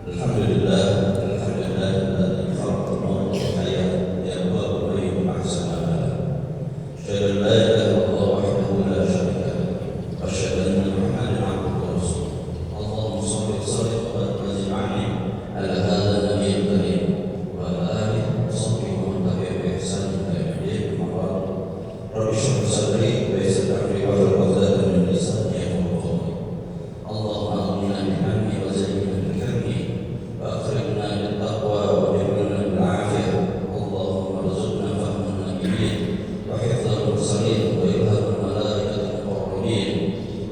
Alhamdulillah, alhamdulillah alladzi khalaqa al-mauta wal hayata liyabluwakum ayyukum ahsanu amala. Asyhadu an la ilaha illallah wahdahu la syarika lahu wa asyhadu anna Muhammadan abduhu wa rasuluh. Allahumma shalli wa sallim wa barik wa zid ala hadzal nabiyyil karim wa ala alihi wa sahbihi wa man tabi'ahum bi ihsan ila yaumil din. Amma ba'd. Rabbi shrah li sadri wa yassir li amri wahlul 'uqdatam min lisani yafqahu qawli. Allahumma aghnina bi 'ilmi wa zayyinna bi karmi وأخرجنا بالتقوى وجبرنا بالعافية. اللهم ارزقنا فهم النبيين وحفظ المرسلين وإلهام الملائكة المقربين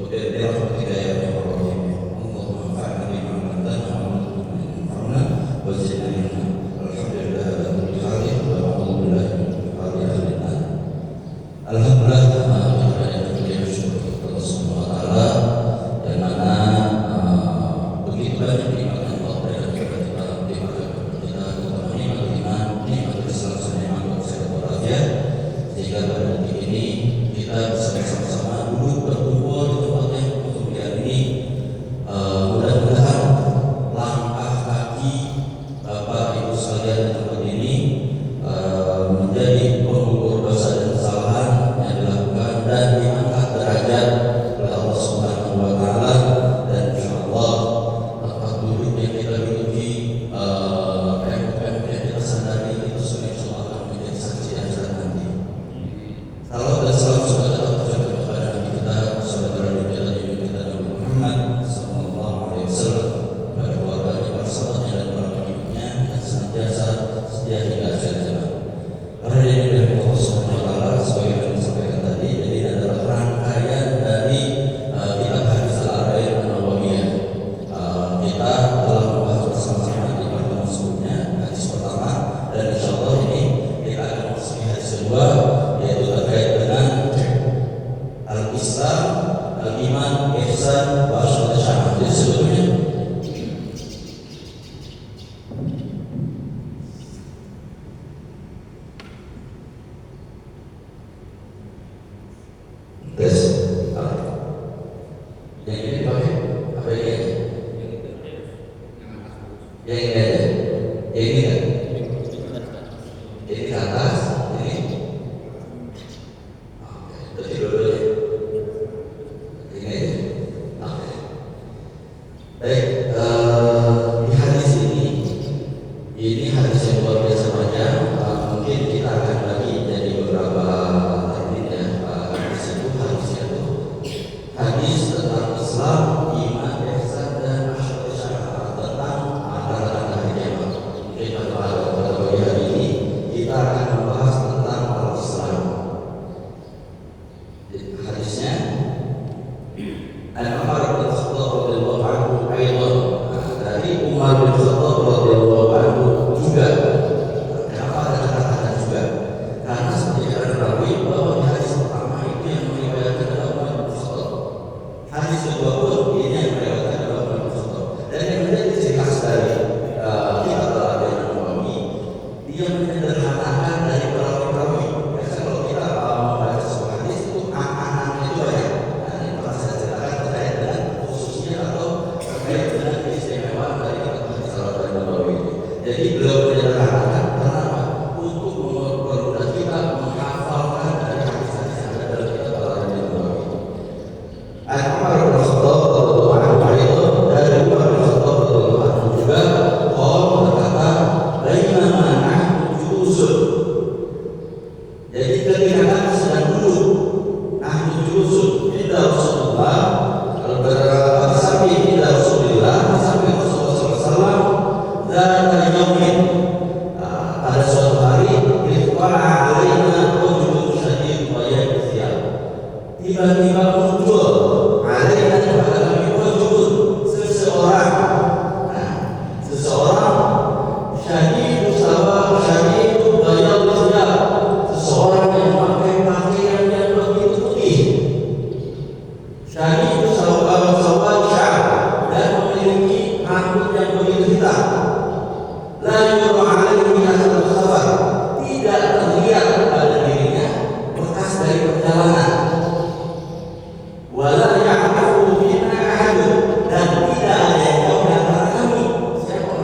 وبرحمتك يا أرحم الراحمين. اللهم انفعنا بما علمتنا وعلمنا ما ينفعنا وزدنا علما. الحمد لله على كل حال ونعوذ بالله من كل حال أهل النار. Alhamdulillah, kita yang bersyukur kepada Allah Subhanahu wa Ta'ala yang mana begitu banyak nikmat Allah berikan kepada kita, terutama nikmat iman, nikmat Islam, nikmat kesehatan walafiat, sehingga pada detik ini kita bisa bersama-sama duduk berkumpul di tempat yang mulia ini. Mudah-mudahan langkah kaki Bapak Ibu sekalian di tempat ini menjadi pengukur dosa dan kesalahan yang dilakukan dan diangkat derajat oleh Allah Subhanahu wa Ta'ala, dan insyaallah tempat duduk yang kita duduki, PMK yang kita sandari itu semua insyaallah akan menjadi saksi dan saat nanti. Salam dan salam semoga tercurah kepada Nabi kita, saudara kita Nabi Muhammad sallallahu alaihi wasallam, kepada keluarganya, para sahabatnya dan para pengikutnya yang senantiasa setia hingga akhir zaman. Karena ini dari Allah Subhanahu wa Ta'ala, sebagai yang disampaikan tadi, jadi adalah rangkaian dari kitab Hadis Al-Arba'in An-Nawawiyah. Kita telah membahas bersama-sama di pertemuan sebelumnya hadis pertama, dan insyaallah ini kita akan memasuki hadis kedua, yaitu terkait dengan Al-Islam, Al-Iman, Ihsan, wa Asyhadu Syahad. Jadi sebelumnya tes yang ini pakai apa ini aja? Yang ini aja? Ini kan? Ini ke atas, ini oke, berarti dua-duanya ini aja. Oke, baik. Di hadis ini hadis yang luar biasa banyak. Mungkin kita akan bagi jadi beberapa hadis tentang Islam, iman, ihsan, dan asyhadu syahada, tentang tanda-tanda hari kiamat. Mungkin pada pagi hari ini kita akan membahas tentang Al-Islam. Hadisnya Umar bin Khattab radhiyallahu anhu aidan, dari Umar bin Khattab radhiyallahu anhu juga. Kenapa ada kata-kata juga? Karena seperti yang kita ketahui bahwa di hadis pertama itu yang meriwayatkan adalah Umar bin Khattab. Hadis kedua pun ini yang meriwayatkan adalah Umar bin Khattab. Dan yang menjadi ciri khas dari kitab Al-Arba'in An-Nawawi, dia menyederhanakan dari perawi-perawi. Biasanya kalau kita membaca sebuah hadis itu angka-angkanya itu banyak. Nah, ini pernah saya ceritakan terkait dengan khususnya atau terkait dengan keistimewaan dari kitab hadis Al-Arba'in An-Nawawi ini. Jadi beliau menyederhanakan karena apa? Untuk mempermudah kita menghafalkan dari hadis-hadis yang ada dalam kitab Al-Arba'in An-Nawawi. Umar bin Khattab radhiyallahu anhu dari Umar bin Khattab radhiyallahu anhu juga berkata, "Bainama nahnu julusun." Jadi ketika kami sedang duduk, nahnu julusun inda Rasulullah, di samping inda Rasulullah, di samping Rasulullah sallallahu alaihi wasallam, dzata yaumin, pada suatu hari, ittala alaina rajulun syadid bayad thiyab. Tiba-tiba muncul alaina kepada kami rajulun, seseorang syadid sawab syadid bayad thiyab, seseorang yang memakai pakaian yang begitu putih, syadid sawab sya'ab, dan memiliki rambut yang begitu hitam. La yura alaihi athar safar, tidak terlihat pada dirinya bekas dari perjalanan. Wala ya'rifu bina ahadun, dan tidak ada yang tahu di antara kami siapa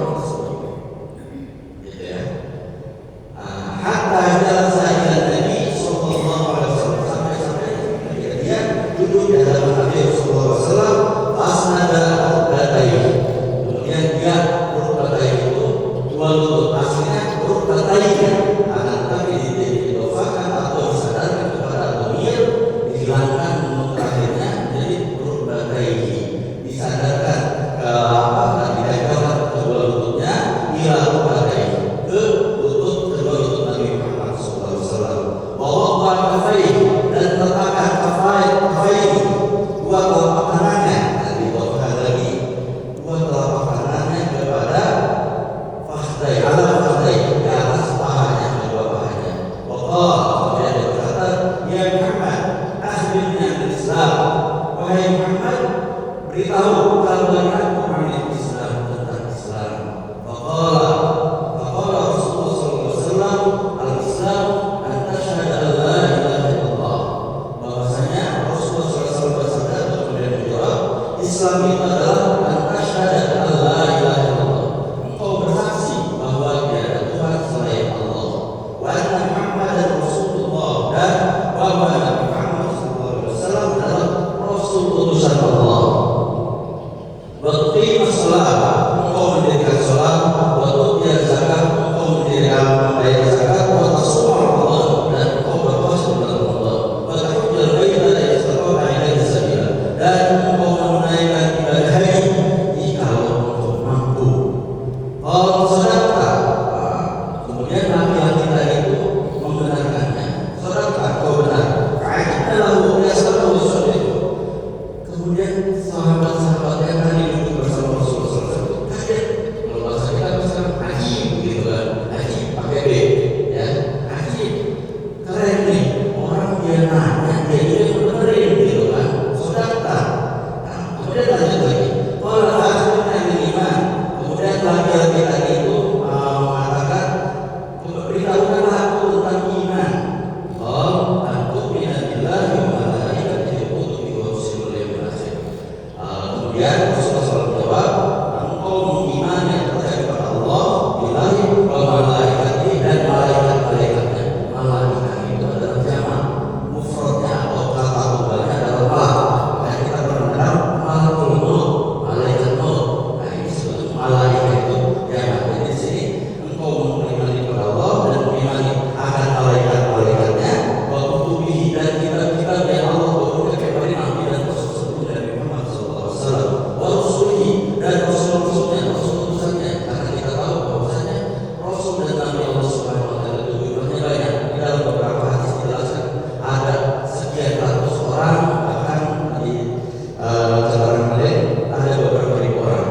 laki-laki tadi itu mengatakan, beritahukanlah aku tentang iman. Antum minadillahi wa malaikatihi wa kutubihi wa rusulihi wal yawmil akhir. Kemudian Rasulullah SAW menjawab, engkau mengimani yang terkait kepada Allah, billahi wa malaikatihi, dan malaikat-malaikatnya. Malaikat itu adalah jamak, mufradnya atau kata tunggalnya adalah malaikat. Makanya kita mengenal malakul maut, malaikat maut. Nah ini sebetulnya malaikat itu jamak. Jadi di sini engkau mengimani kepada Allah dan mengimani akan malaikat-malaikatnya, wa kutubihi, dan kitab-kitab yang Allah turunkan kepada Nabi dan Rasul sebelum Nabi Muhammad SAW, wa rusulihi, dan Rasul-Rasulnya, Rasul-Rasulnya. Karena kita tahu bahwasanya Rasul dan Nabi Allah Subhanahu Wa Taala itu jumlahnya banyak. Di dalam beberapa hadis dijelaskan ada sekian ratus orang, bahkan di keterangan lain ada beberapa ribu orang.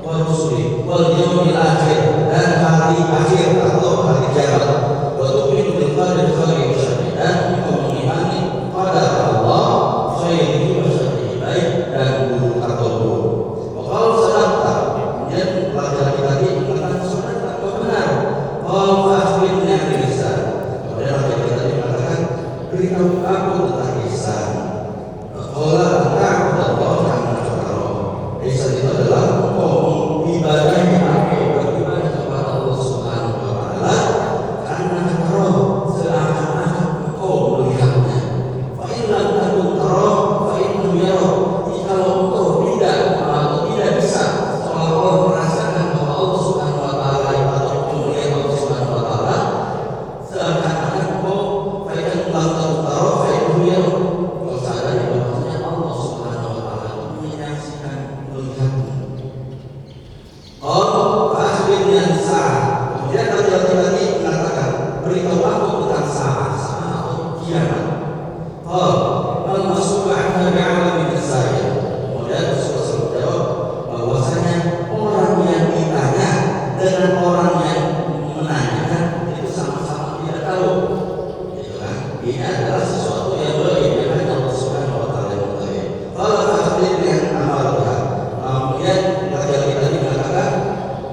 Wa rusuli wal yaumil akhir, dan hari akhir atau hari kiamat. Wa tu'minu bil qadari khairihi wa syarrihi, dan engkau mengimani qadar Allah khairihi wa syarrihi, baik dan buruk atau buruk. Wa qalu sadaqta, kemudian laki-laki tadi mengatakan sadaqta, kau benar. Qalu akhbirni an ihsan, kemudian laki-laki tadi mengatakan beritahu aku tentang ihsan. Qala ta'budallaha ka'annaka tarahu. Ihsan itu adalah engkau mengibadahi aku, beribadah kepada Allah Subhanahu Wa Taala karena tarahu, seakan-akan engkau melihatnya. Fa in lam takun tarahu fa innahu yarahu. Jikalau engkau tidak atau tidak bisa seolah-olah merasakan bahwa Allah Subhanahu Wa Taala atau melihat Allah Subhanahu Wa Taala, seakan-akan engkau fa in lam takun tarahu fa innahu yarahu. Kau sadari bahwasanya Allah Subhanahu Wa Taala itu menyaksikan, melihatmu. Akhirnya saat, kemudian laki-laki tadi mengatakan, beritahu aku tentang saat atau kiamat. Al-mas'ul anha bi'alamin as-sa'il. Kemudian Rasulullah SAW menjawab bahwasanya orang yang ditanya dengan orang yang menanyakan itu sama-sama tidak tahu. Gitu kan? Ini adalah sesuatu yang berbeda dengan Allah Subhanahu Wa Taala yang mengetahui. Kalau akhirnya dengan amalnya, kemudian laki-laki tadi mengatakan,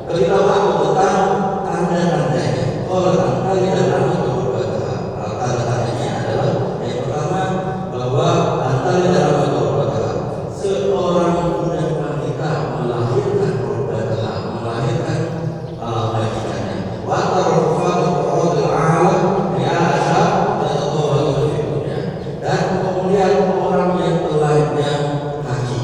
beritahu aku tentang tanda-tandanya. Kalau tanda-tanda itu berbeda. Tanda-tandanya adalah yang pertama bahwa tanda-tanda itu berbeda. Seorang budak wanita melahirkan berbeda, melahirkan majikannya. Wa tarfa'u qurudul alam bi'asha yatawallu fi dunya. Dan kemudian orang yang telanjang kaki,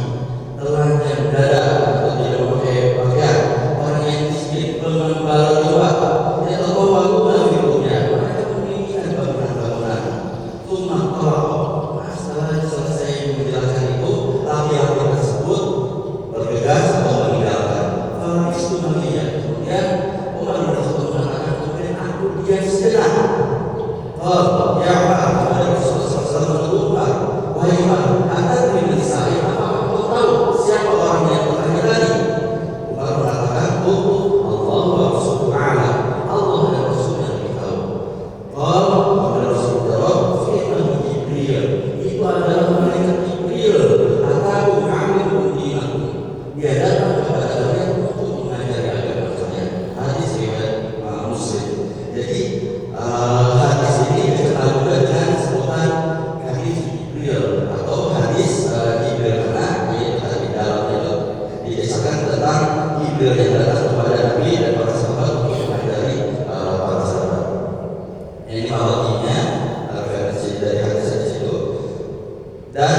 telanjang dada atau tidak memakai pakaian, orang yang miskin, pengembala tua, yatawallu fi dunya, mereka menginginkan bangunan-bangunan. Tsumma qala, setelah selesai menjelaskan itu, laki-laki tersebut bergegas atau meninggalkan. Itu melihat. Kemudian Umar bin Khattab mengatakan, kemudian aku diam sejenak. Ya Umar, kepada Rasulullah SAW berkata, wahai Umar, atadri man sa'il, apakah kau tahu siapa orang yang bertanya tadi? Umar mengatakan, Allah wa Rasuluhu a'lam, Allah dan Rasulnya lebih tahu. Kemudian Rasul menjawab, fa'innahu Jibril, itu adalah malaikat Jibril, atau yu'allimukum dinakum, dia datang kepada kalian untuk mengajari agama kalian. Hadis riwayat Muslim. Jadi hadis ini dikenal juga dengan sebutan hadis Jibril atau hadis Jibril, karena di dalamnya itu dikisahkan tentang Jibril yang datang kepada Nabi dan para sahabat untuk mengajari para sahabat. Ini maksudnya referensi dari hadis itu. Dan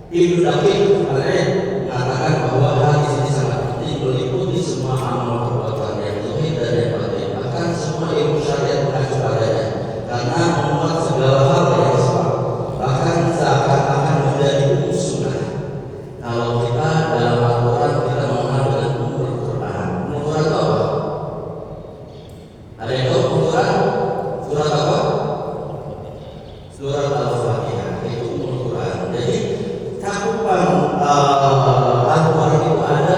Ibnu Daqiq Al-Aid mengatakan bahwa hadis ini sangat penting, meliputi semua amal perbuatan yang zahir dan yang batin, bahkan semua ilmu syariat mengacu padanya, karena memuat segala hal yang sebab, bahkan seakan-akan menjadi umum sunnah. Kalau kita dalam Al-Quran kita mengenal dengan umul Quran. Umul Quran itu apa? Ada yang tahu umul Quran? Surat apa? Surat Al-Fatihah. Itu umul Quran. Jadi cakupan Al-Quran itu ada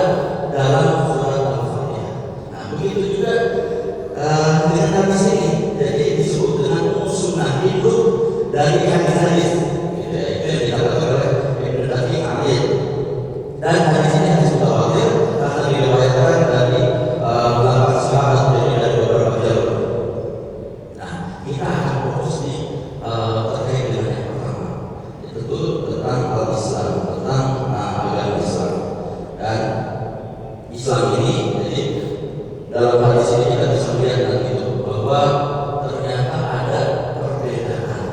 dalam surat Al-Fatihah. Nah, begitu juga dengan hadis ini. Jadi disebut dengan umum sunnah, hidup dari hadis-hadis. Itu yang dikatakan oleh Ibnu Daqiq Al-Aid. Dan hadis ini hadis mutawatir karena diriwayatkan Jadi dalam hadis ini kita bisa melihat gitu, bahwa ternyata ada perbedaan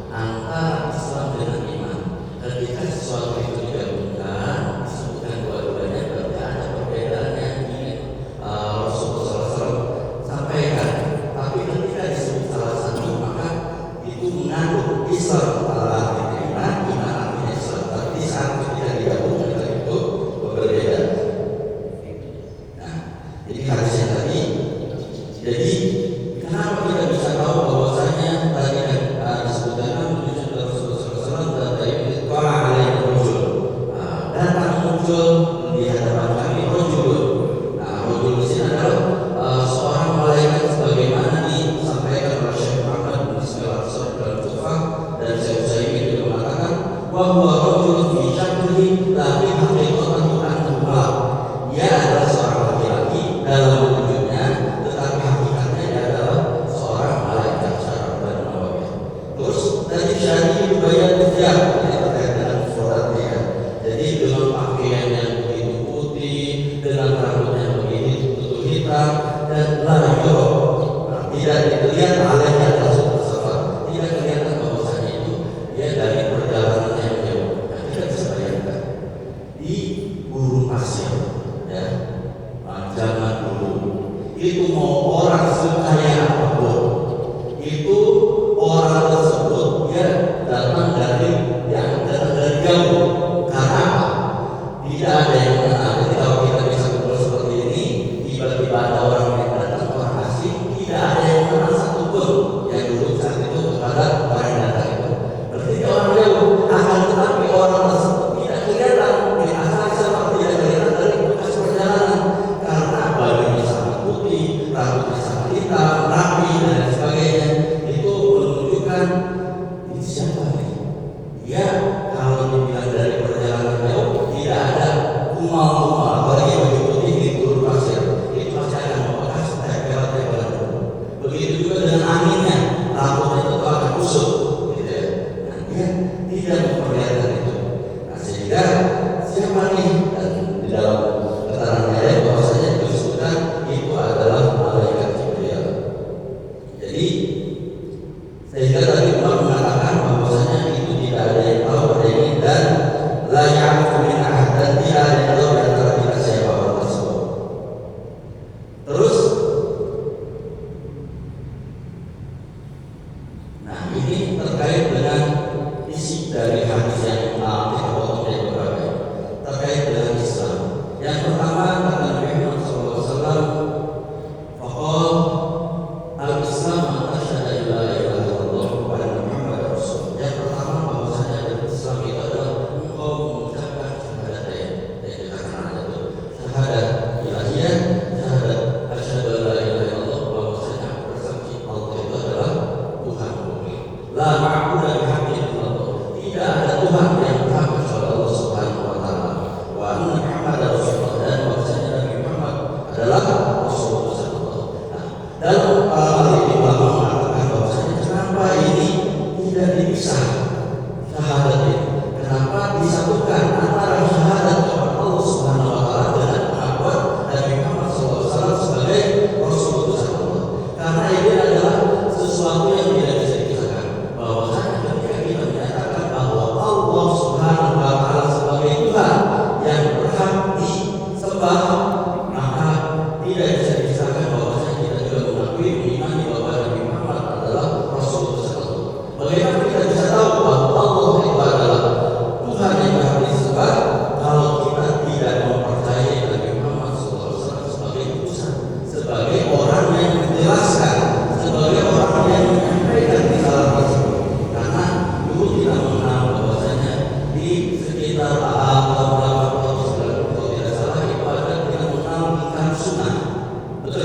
antara Islam dengan iman. Ketika sesuatu itu digabungkan, disebutkan dua-duanya, berarti ada perbedaannya. Ini Rasulullah SAW sampaikan. Tapi ketika disebut salah satu, maka itu mengandung Islam artinya iman, iman artinya Islam. Tapi saat ketika digabungkan itu berbeda. Nah, jadi hadisnya tadi. Jadi kenapa kita bisa tahu bahwasanya tadi disebutkan menuju Rasulullah SAW dari qala alaihi rajul, datang muncul di hadapan kami rajul. Nah, rajul di sini adalah seorang malaikat sebagaimana disampaikan oleh Syekh Muhammad bin Ismail dalam Tufah, dan Syekh Utsaimin juga mengatakan bahwa rajul fi syaklihi la fi haqiqatihi anhu, dia adalah seorang laki-laki dalam wujudnya, tetapi hakikatnya dia adalah seorang malaikat secara benar. Terus tadi syari bayat dia terkait dengan sholatnya. Jadi dengan pakaian yang begitu putih, dengan rambut yang begitu hitam, dan layo tidak dilihat alainya tersebut, tidak kelihatan bahwasanya itu dia dari perjalanan yang jauh. Nah, kita bisa bayangkan di gurun pasir, ya, zaman dulu itu mau orang sekaya apapun, itu orang tersebut dia datang dari jauh. Karena apa? Tidak ada yang mengenal. Jadi kalau kita bisa kumpul seperti ini, tiba-tiba ada orang yang datang, orang asing, tidak ada yang mengenal satupun yang dulu saat itu kepada orang yang datang itu. Berarti orang jauh. Akan tetapi orang tersebut tidak kelihatan, asal seperti tidak kelihatan dari bekas perjalanan, karena bajunya sangat putih, rambutnya sangat hitam, rapi dan lain sebagainya. Itu menunjukkan ini siapa nih? Ya, kalau dibilang dari perjalanan jauh, tidak ada kumal-kumal, apalagi baju putih di gurun pasir. Itu pasti akan membekas tempel-tempelan. Begitu juga dengan anginnya, rambutnya itu akan kusut, gitu ya. Nah, dia tidak memperlihatkan itu. Nah, sehingga siapa nih? Dan di dalam keterangan lain bahwasanya disebutkan itu adalah malaikat Jibril. Jadi sehingga tadi Umar mengatakan bahwasanya itu tidak ada yang tahu pada ini, dan la ya'lamu min ahad, dan tidak ada yang tahu di antara kita siapa orang tersebut. Terus, nah ini terkait dengan isi dari hadis yang kita potong dari beberapa terkait dengan Islam. Yang pertama kata Nabi Muhammad SAW, faqal al-Islam asyhadu an la ilaha illallah wa anna Muhammadar Rasul. Yang pertama bahwasanya Islam itu adalah engkau mengucapkan syahadatain. Yang dikatakan itu syahadat ilahiyah, syahadat asyhadu an la ilaha illallah, bahwasanya aku bersaksi Allah itu adalah Tuhan murni. La ma'budu bihaqqin illallah. Tidak ada Tuhan yang berhak kecuali Allah Subhanahu wa taala. Wa anna Muhammadar Rasul, dan bahwasanya Nabi Muhammad adalah Rasulullah sallallahu. Nah, dalam hal ini ulama mengatakan bahwasanya kenapa ini tidak dipisah syahadat ini? Kenapa disatukan antara syahadat kepada Allah Subhanahu wa taala dengan pengakuan Nabi Muhammad SAW sebagai Rasulullah sallallahu? Karena ini adalah sesuatu yang tidak bisa dipisahkan. Bahwasanya ketika kita menyatakan bahwa Allah Subhanahu wa taala sebagai Tuhan yang berhak disembah, maka tidak bisa dipisahkan bahwasanya kita juga mengakui, mengimani bahwa Nabi Muhammad adalah Rasulullah SAW. Bagaimana kita bisa tahu bahwa Allah itu adalah Tuhan yang berhak disembah kalau kita tidak mempercayai Nabi Muhammad SAW sebagai utusan, sebagai orang yang menjelaskan, sebagai orang yang menyampaikan risalah tersebut? Karena dulu kita mengenal bahwasanya di sekitar tahun 80 kalau tidak salah itu ada kita mengenal ikan sunnah. Betul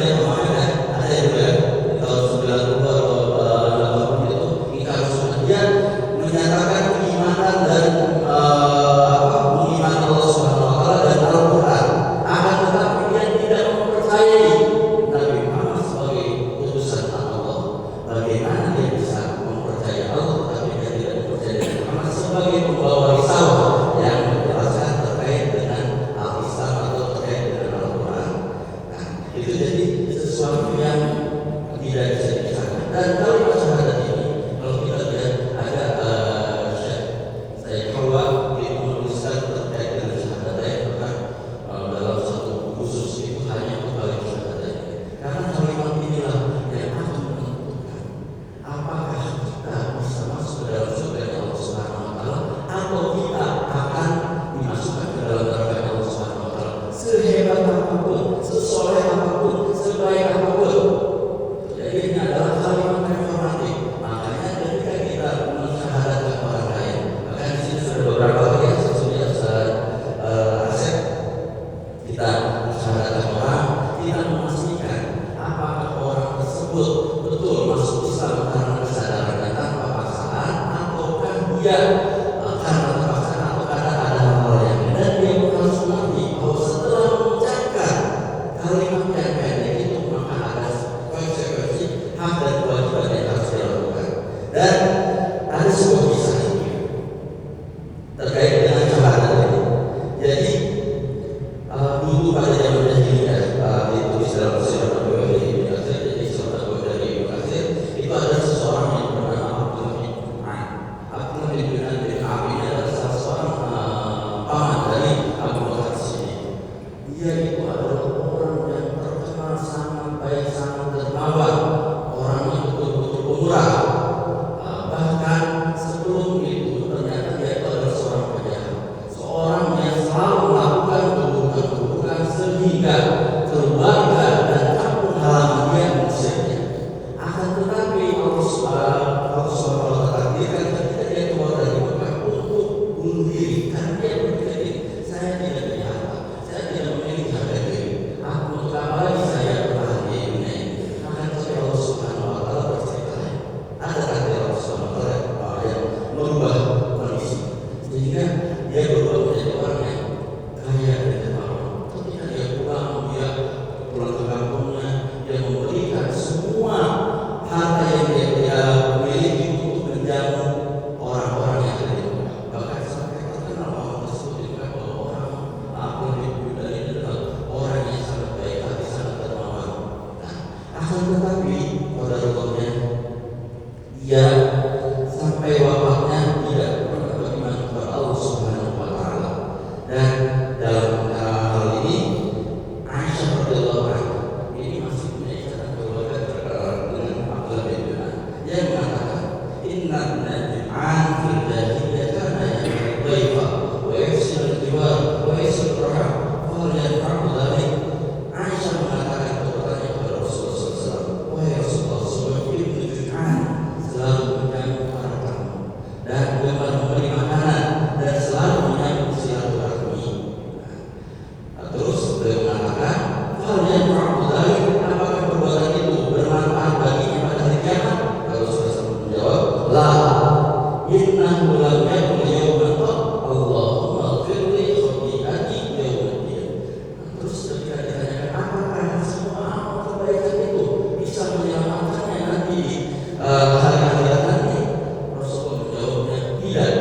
Itu jadi sesuatu yang tidak bisa dipisahkan. Dan kalimat syahadat ini, kalau kita lihat ada saya coba menuliskan terkait dengan syahadat bahkan dalam satu khusus itu hanya untuk kalimat syahadat. Karena kalimat inilah yang akan menentukan apakah kita bisa masuk ke dalam surga Allah Subhanahu wa taala atau kita akan dimasukkan ke dalam neraka Allah Subhanahu wa taala. Sehebat apapun, sesoleh apapun, sebaik apapun. Jadi ini adalah kalimat reformatif. Makanya ketika kita mensyahadatkan orang lain, maka di sini sudah beberapa kali yang sudah Asep kita mensyahadatkan orang, kita memastikan apakah orang tersebut betul masuk Islam karena kesadarannya tanpa paksaan, ataukah dia karena terpaksa atau karena ada hal yang lain. Dan dia harus mengerti bahwa setelah mengucapkan kalimat yang pendek itu maka ada konsekuensi hak dan kewajiban yang harus dilakukan. Dan ada sebuah kisah terkait dengan syahadat ini. Jadi dulu pada zaman jahiliyah ditulis dalam Sirah Nabawi Ibnu Katsir. Jadi Sirah Nabawi dari Ibnu Katsir itu ada seseorang yang bernama Abdullah bin An. Abdullah bin An ini adalah salah seorang paman dari Abu Bakar Siddiq. Dia itu adalah orang yang terkenal sangat baik, sangat dermawan, orang yang betul-betul pemurah. Bahkan sebelum itu ternyata dia itu adalah seorang penjahat, seorang yang selalu melakukan keburukan-keburukan sehingga keluarga dan kampung halaman dia mengusirnya. Akan tetapi Allah Subhanahu wa taala takdirkan ketika dia keluar dari Mekah untuk bunuh diri, karena dia berpikir, saya tidak punya harta, saya tidak memiliki harga diri, aku untuk apa lagi saya bertahan di dunia ini. Maka Allah Subhanahu wa taala bercerita, ada takdir Allah Subhanahu wa taala yang merubah kondisi sehingga dia berubah menjadi orang yang kaya dan dermawan. Ketika dia pulang ke kampungnya, dia memberikan semua harta yang dia miliki untuk menjamu orang-orang yang ada di rumah. Bahkan sampai terkenal orang tersebut juga bahwa orang Abdullah bin An ini adalah orang yang sangat baik hati, sangat dermawan. Akan tetapi pada waktunya dia sampai wafatnya tidak pernah beriman kepada Allah Subhanahu wa taala. Dan dalam hal ini Aisyah radhiyallahu anha ini masih punya ikatan keluarga dengan Abdullah bin An. Dia mengatakan, "Inna an fil jahiliyah kana ya'rifu dhaifa wa yafsil al-jiwar wa yasil rahim wa la yaf'alu dhalik." Aisyah mengatakan kepada Rasulullah SAW, "Wahai Rasulullah, sungguh Ibnu Jud'an selalu menyambut para tamu dan gemar memberi makanan dan selalu menyambut silaturahmi." Terus beliau mengatakan, "Hal yang berarti apakah perbuatan itu bermanfaat baginya pada hari kiamat?" Rasulullah menjawab, "La, innahu lam yakun yawman Allahumma ighfirli khati'ati yawmiddin." Terus ketika ditanyakan apakah semua amal kebaikan itu bisa menyelamatkannya nanti di hari akhirat nanti, Rasulullah menjawabnya tidak,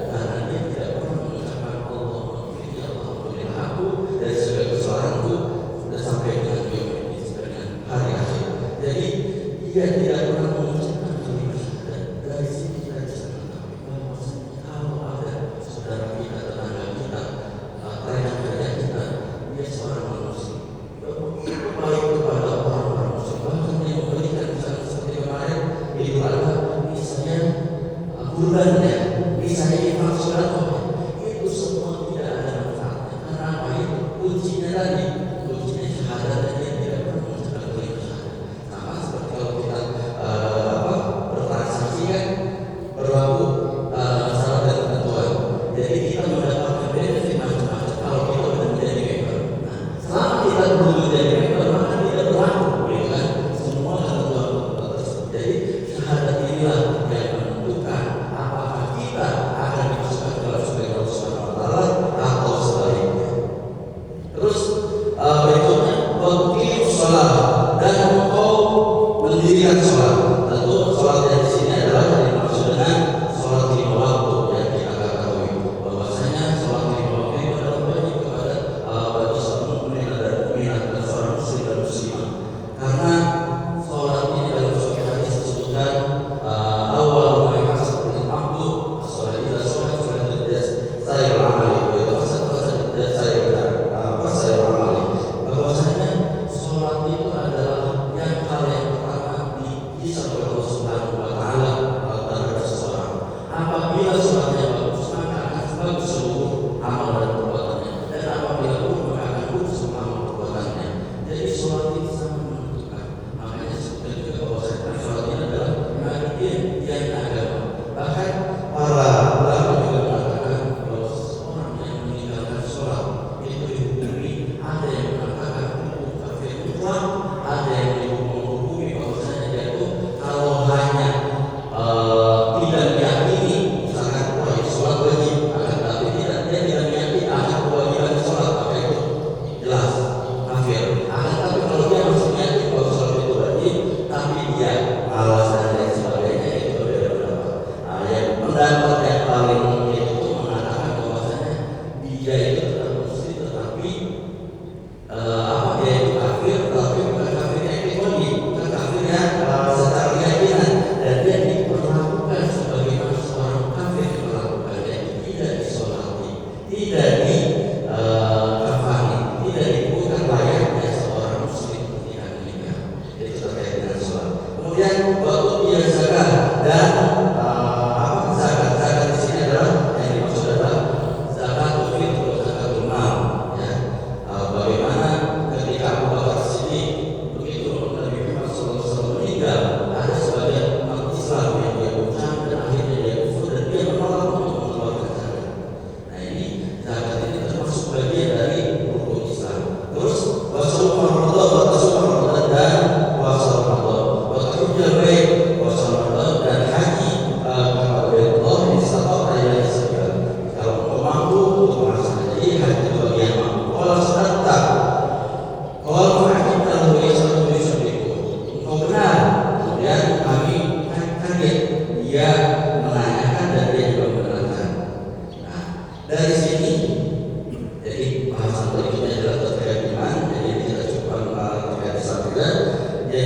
karena dia tidak pernah mengucapkan Allahumma ighfirli, Allahumma aku dari segala kesalahanku sudah sampai dengan yawmiddin, dengan hari akhir. Jadi dia tidak pernah mengucapkan kalimat syahadat. Dari sini kita bisa mengetahui bahwa kalau ada saudara kita, tetangga kita, rekan kerja kita, dia seorang manusia begitu baik kepada orang-orang muslim, bahkan dia memberikan misalnya seperti kemarin Idul Adha, misalnya kurbannya, misalnya infak sedekah, itu semua tidak ada manfaatnya. Karena apa itu? Kuncinya tadi, kuncinya syahadat, dan dia tidak pernah mengucapkan kalimat syahadat. Sama seperti kalau kita bertransaksi kan berlaku syarat dan ketentuan. Jadi kita mendapatkan benefit macam-macam kalau kita sudah menjadi member. Nah, selama kita belum menjadi member, maka tidak berlaku, kan? Semua ketentuan tersebut. Jadi syahadat inilah yang menentukan apakah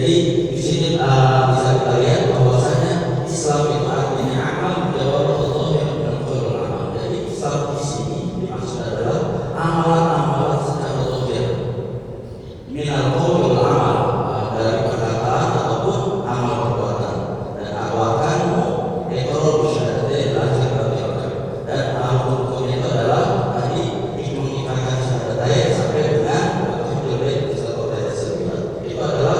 Jadi di sini bisa kita lihat bahwasanya Islam itu artinya amal jawabullah yang menurut amal. Jadi Islam di sini dimaksud adalah amalan-amalan secara zahir, minal qaul amal, dari perkataan ataupun amal perbuatan. Dan awakanmu iqrar syahadatain la syahadatain. Dan rukun itu adalah tadi mengikatkan syahadatain sampai dengan itu adalah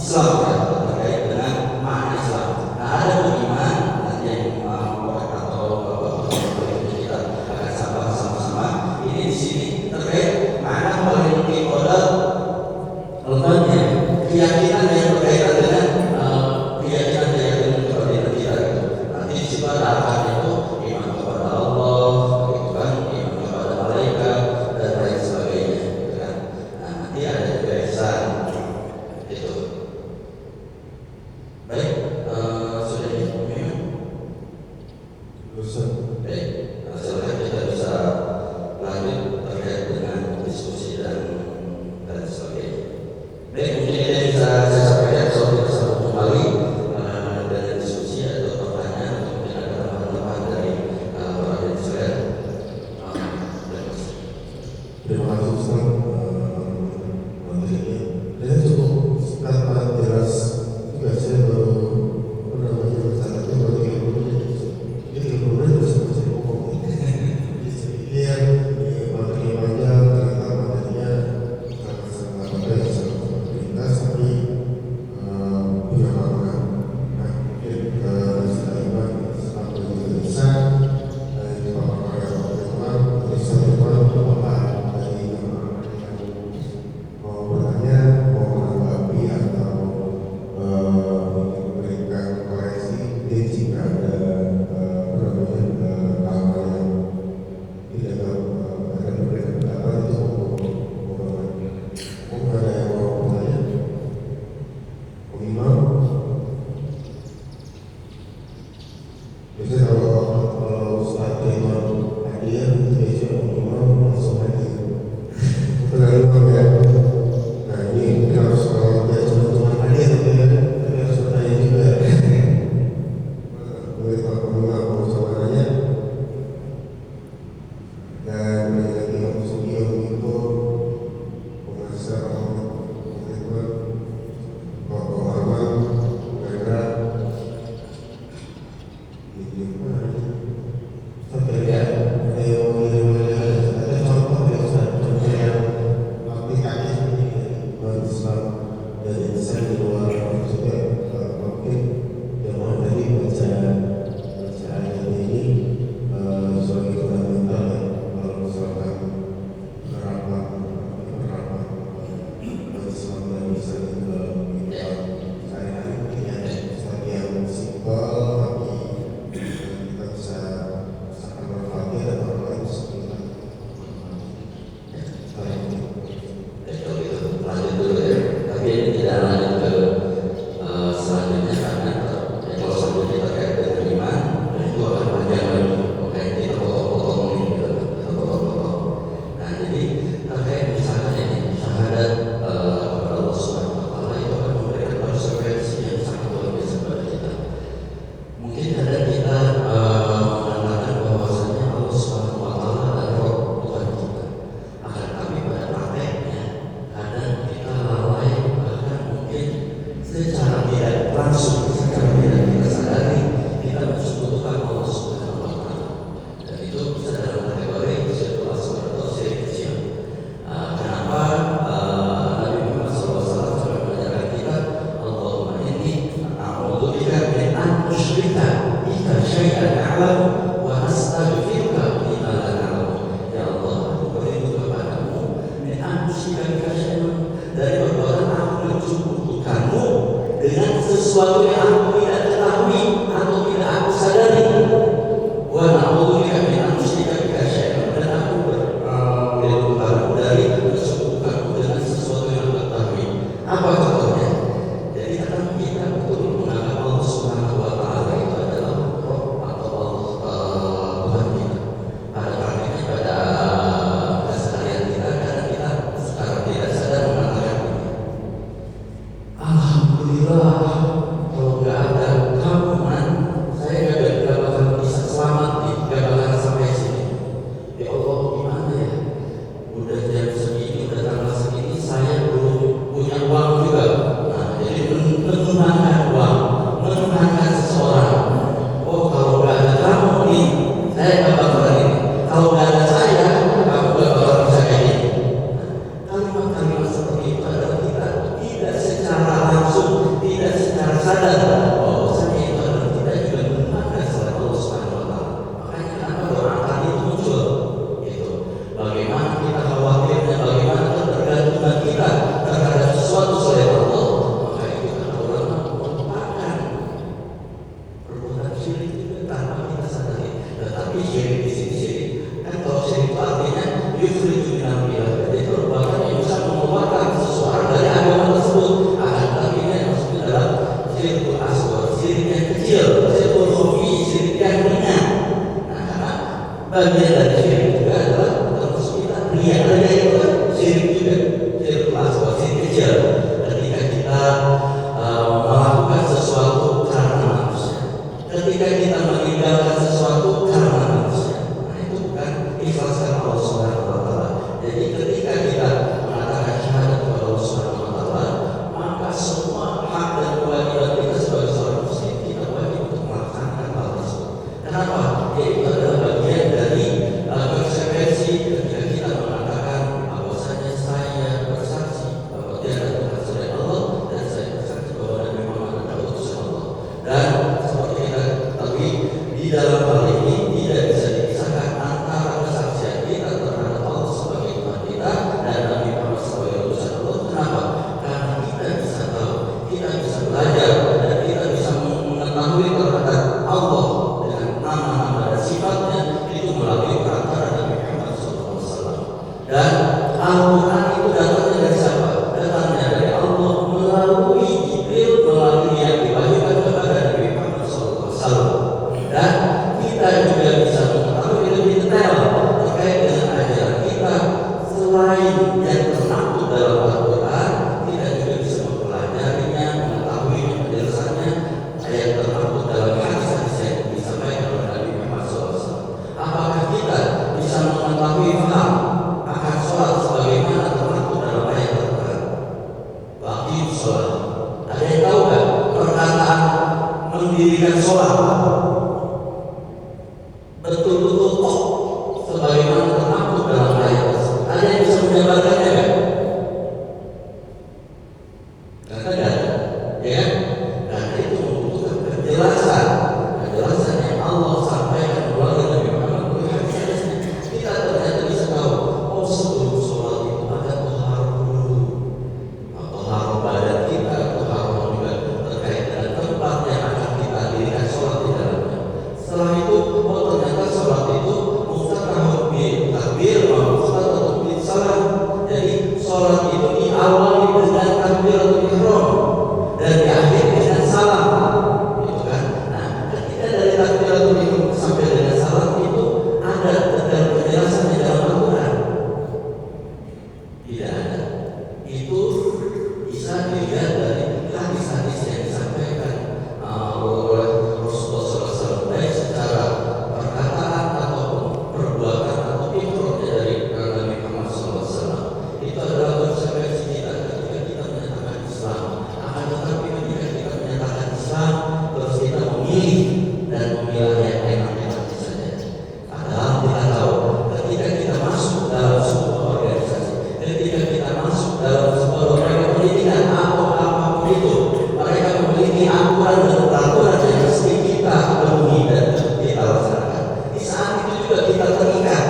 Islam ya, terkait dengan makna Islam. Nah, ada iman nanti yang atau kita akan sama-sama. Ini di sini terkait makna paling pada letaknya keyakinan yang berkaitan dengan keyakinan kepada kita. Nanti di situ ada akarnya itu iman kepada Allah, gitu kan, iman kepada malaikat dan lain sebagainya, gitu kan. Nah, nanti ada juga ihsan itu. Baik, sudah diumumkan. Baik, silakan kita bisa lanjut terkait dengan diskusi dan sebagainya. Baik, mungkin kita bisa saya sampaikan soal kita sambung kembali dari diskusi atau pertanyaan atau mungkin ada tambahan-tambahan dari para diskusi. Terima kasih Ustaz. Saya cukup sangat jelas juga. Saya baru bersananya baru 30 menit. Jadi 30 menit sudah selesai pokok. Ini yang materi panjang, ternyata materinya sangat baik, sangat ringkas, tapi punya makna. Nah, mungkin setelah iman sampai juga bisa dipaparkan oleh teman-teman, bisa untuk apa dari mau bertanya, mau menanggapi atau memberikan koreksi jika ada hal-hal yang tidak akan memberikan pendapat itu mungkin ada yang mau bertanya. Imam, biasanya kalau saat terima hadiah itu biasanya imam langsung hadiah. Terlalu ya. Nah ini mungkin harus kalau dia cuma hadiah tapi harus bertanya juga. Mungkin kalau imam mau coba nanya dan lagi yang studio itu pengasar mungkin Bapak Arman, Hendra, ini gimana? Sampai ya, ada contoh ya Ustaz, contoh yang aplikasi ini Islam dan insan di luar juga mungkin yang mau tadi baca ayat ini sebagai fundamental ya. Kalau misalkan harapan Islam dan bisa dalam sehari-hari mungkin ada sesuatu yang simpel tapi kita bisa akan berpati dan orang lain bisa melihat. Kalau itu lanjut dulu ya. Tapi ini tidak lanjut ke selanjutnya karena kalau selanjutnya terkait dengan iman itu akan panjang lagi. Oke, kita potong-potong ini gitu, kita potong-potong. Nah, jadi terkait misalkan ini syahadat kepada Allah Subhanahu Wa Taala itu akan memberikan konsekuensi yang sangat luar biasa pada kita. Mungkin kadang kita mengatakan bahwasanya Allah Subhanahu Wa Taala adalah Roh Tuhan kita. Akan tapi pada prakteknya kadang kita lalai, bahkan mungkin secara tidak langsung, secara tidak kita sadari kita membutuhkan Allah Subhanahu Wa Taala. Dan itu bisa dalam kategori syirik asghar atau syirik kecil. Kenapa Nabi Muhammad SAW sampai mengajarkan kita Allahumma inni a'udzubika min an usyrika bika syai'an a'lamu wa astaghfiruka lima la a'lamu. Ya Allah, aku berlindung kepadamu min an usyrika bika syai'an, dari perbuatan aku menyekutukanmu dengan sesuatu yang aku tidak ketahui atau tidak aku sadari. Wa na'udzubika min an usyrika bika syai'an, dan aku berlindung kepadamu dari menyekutukanmu dengan sesuatu yang aku ketahui. Apa contohnya? Jadi kadang kita betul menganggap Allah Subhanahu Wa Taala itu adalah Roh atau Allah Tuhan kita. Pada praktiknya pada keseharian kita kadang kita secara tidak sadar mengatakan sholat itu diawali dengan takbiratul ihram dan diakhiri dengan salam, gitu kan? Nah, ketika dari takbiratul ihram sampai dengan salam itu ada detail penjelasan di dalam Al-Quran? Tidak ada. Itu bisa dilihat dari hadis-hadis yang disampaikan oleh Rasulullah SAW, baik secara perkataan ataupun perbuatan atau ikrar dari Nabi Muhammad SAW. Itu adalah konsekuensi kita ketika kita menyatakan Islam. Akan tetapi ketika kita menyatakan Islam, terus kita memilih dan memilah yang enak-enak saja. Padahal kita tahu ketika kita masuk dalam sebuah organisasi, ketika kita masuk dalam sebuah lembaga pendidikan atau apapun itu, mereka memiliki aturan dan peraturan yang mesti kita penuhi dan kita laksanakan. Di saat itu juga kita terikat.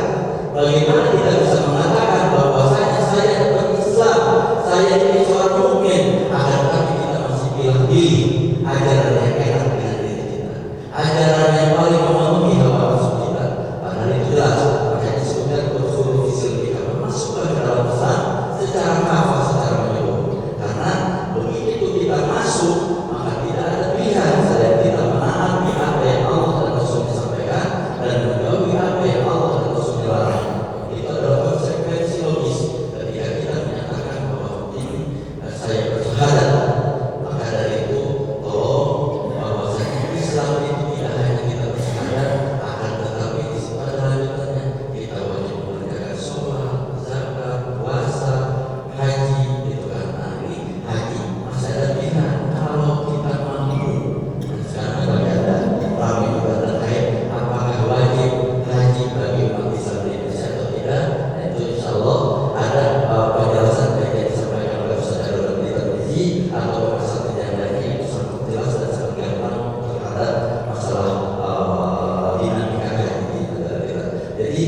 Bagaimana kita bisa mengatakan bahwa saya berislam, saya ini seorang mukmin, akan tetapi kita masih pilih ajaran yang enak dengan diri kita, ajaran yang paling memenuhi hawa nafsu kita. Padahal itu jelas, makanya disebutkan usul fisil kita masuk ke dalam Islam secara kafah, secara menyeluruh. Karena begitu kita masuk, maka tidak ada pilihan selain kita menaati apa yang Allah dan Rasulnya sampaikan dan menjauhi apa yang Allah dan Rasulnya larang. Itu adalah konsekuensi logis ketika kita menyatakan bahwa ini saya bersyahadat. Maka dari itu tolong bahwasanya Islam itu tidak hanya kita bersyahadat, akan tetapi di situ ada lanjutannya. Kita wajib mengerjakan sholat, zakat, puasa, haji, itu kan. Nah, ini haji masih ada pilihan kalau kita mampu. Nah, sekarang ada ramai juga terkait apakah wajib haji bagi umat Islam di Indonesia atau tidak. Nah, itu insya Allah ada penjelasan yang disampaikan oleh Ustaz Darul Tirmizi atau masalah yang lainnya itu sangat jelas dan sangat gampang terhadap masalah dinamika haji di negara kita. Jadi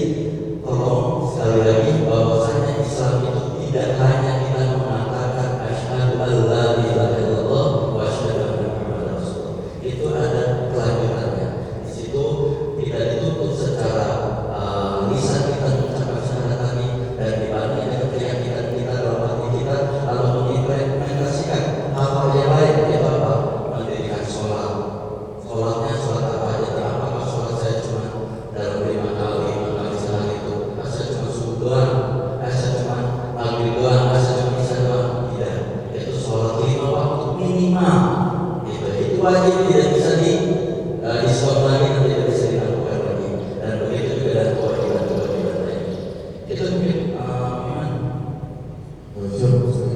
tolong sekali lagi bahwasanya Islam itu tidak hanya kita mengatakan asyhadu an la ilaha illallah wa asyhadu anna Muhammadar Rasulullah. Itu ada kelanjutannya. Di situ tidak ditutup secara lisan kita mengucapkan syahadat tadi dan dibantu dengan keyakinan kita dalam hati kita lalu mengimplementasikan hal-hal yang lain, yaitu apa? Mendirikan sholat. Sholatnya sholat apa aja? Apakah sholat saya cuma dalam 5 kali sehari itu? Saya cuma subuh doang? Saya cuma maghrib doang? Saya cuma isya doang? Tidak. Itu sholat 5 waktu minimal. Itu wajib, tidak bisa diskon lagi dan tidak bisa dilakukan lagi. Dan begitu juga dengan kewajiban-kewajiban lain. Itu mungkin gimana? Siap, saya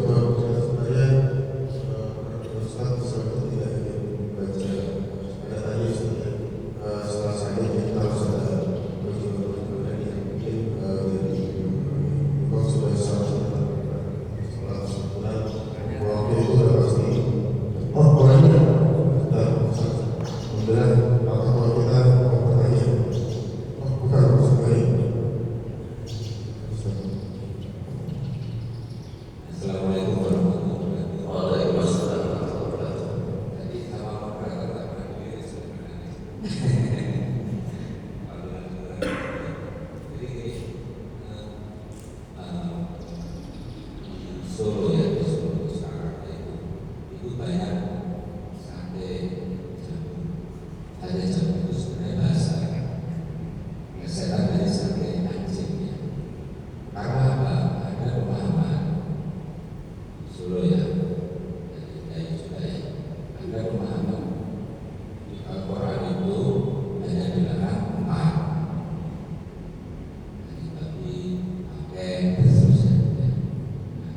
Ustaz itu tidak ingin membaca ada tadi setelah saya kita harus ada kewajiban yang mungkin jadi memang sudah seharusnya setelah sebulan waktu itu sudah pasti orangnya dan kemudian apakah kita mau bertanya bukan sekali. Assalamualaikum warahmatullahi wabarakatuh. Waalaikumsalam warahmatullahi wabarakatuh. Tadi sama perkataan tak pernah diri sebenarnya. Jadi di Solo ya, di Solo sekarang itu banyak sate jamu. Sate jamu itu sebenarnya bahasa gesekan dari sate anjing ya. Karena apa? Ada pemahaman Solo ya, dari juga ya. Ada pemahaman di Al-Quran itu hanya dilarang 4, jadi babi, pakai, dan seterusnya. Nah,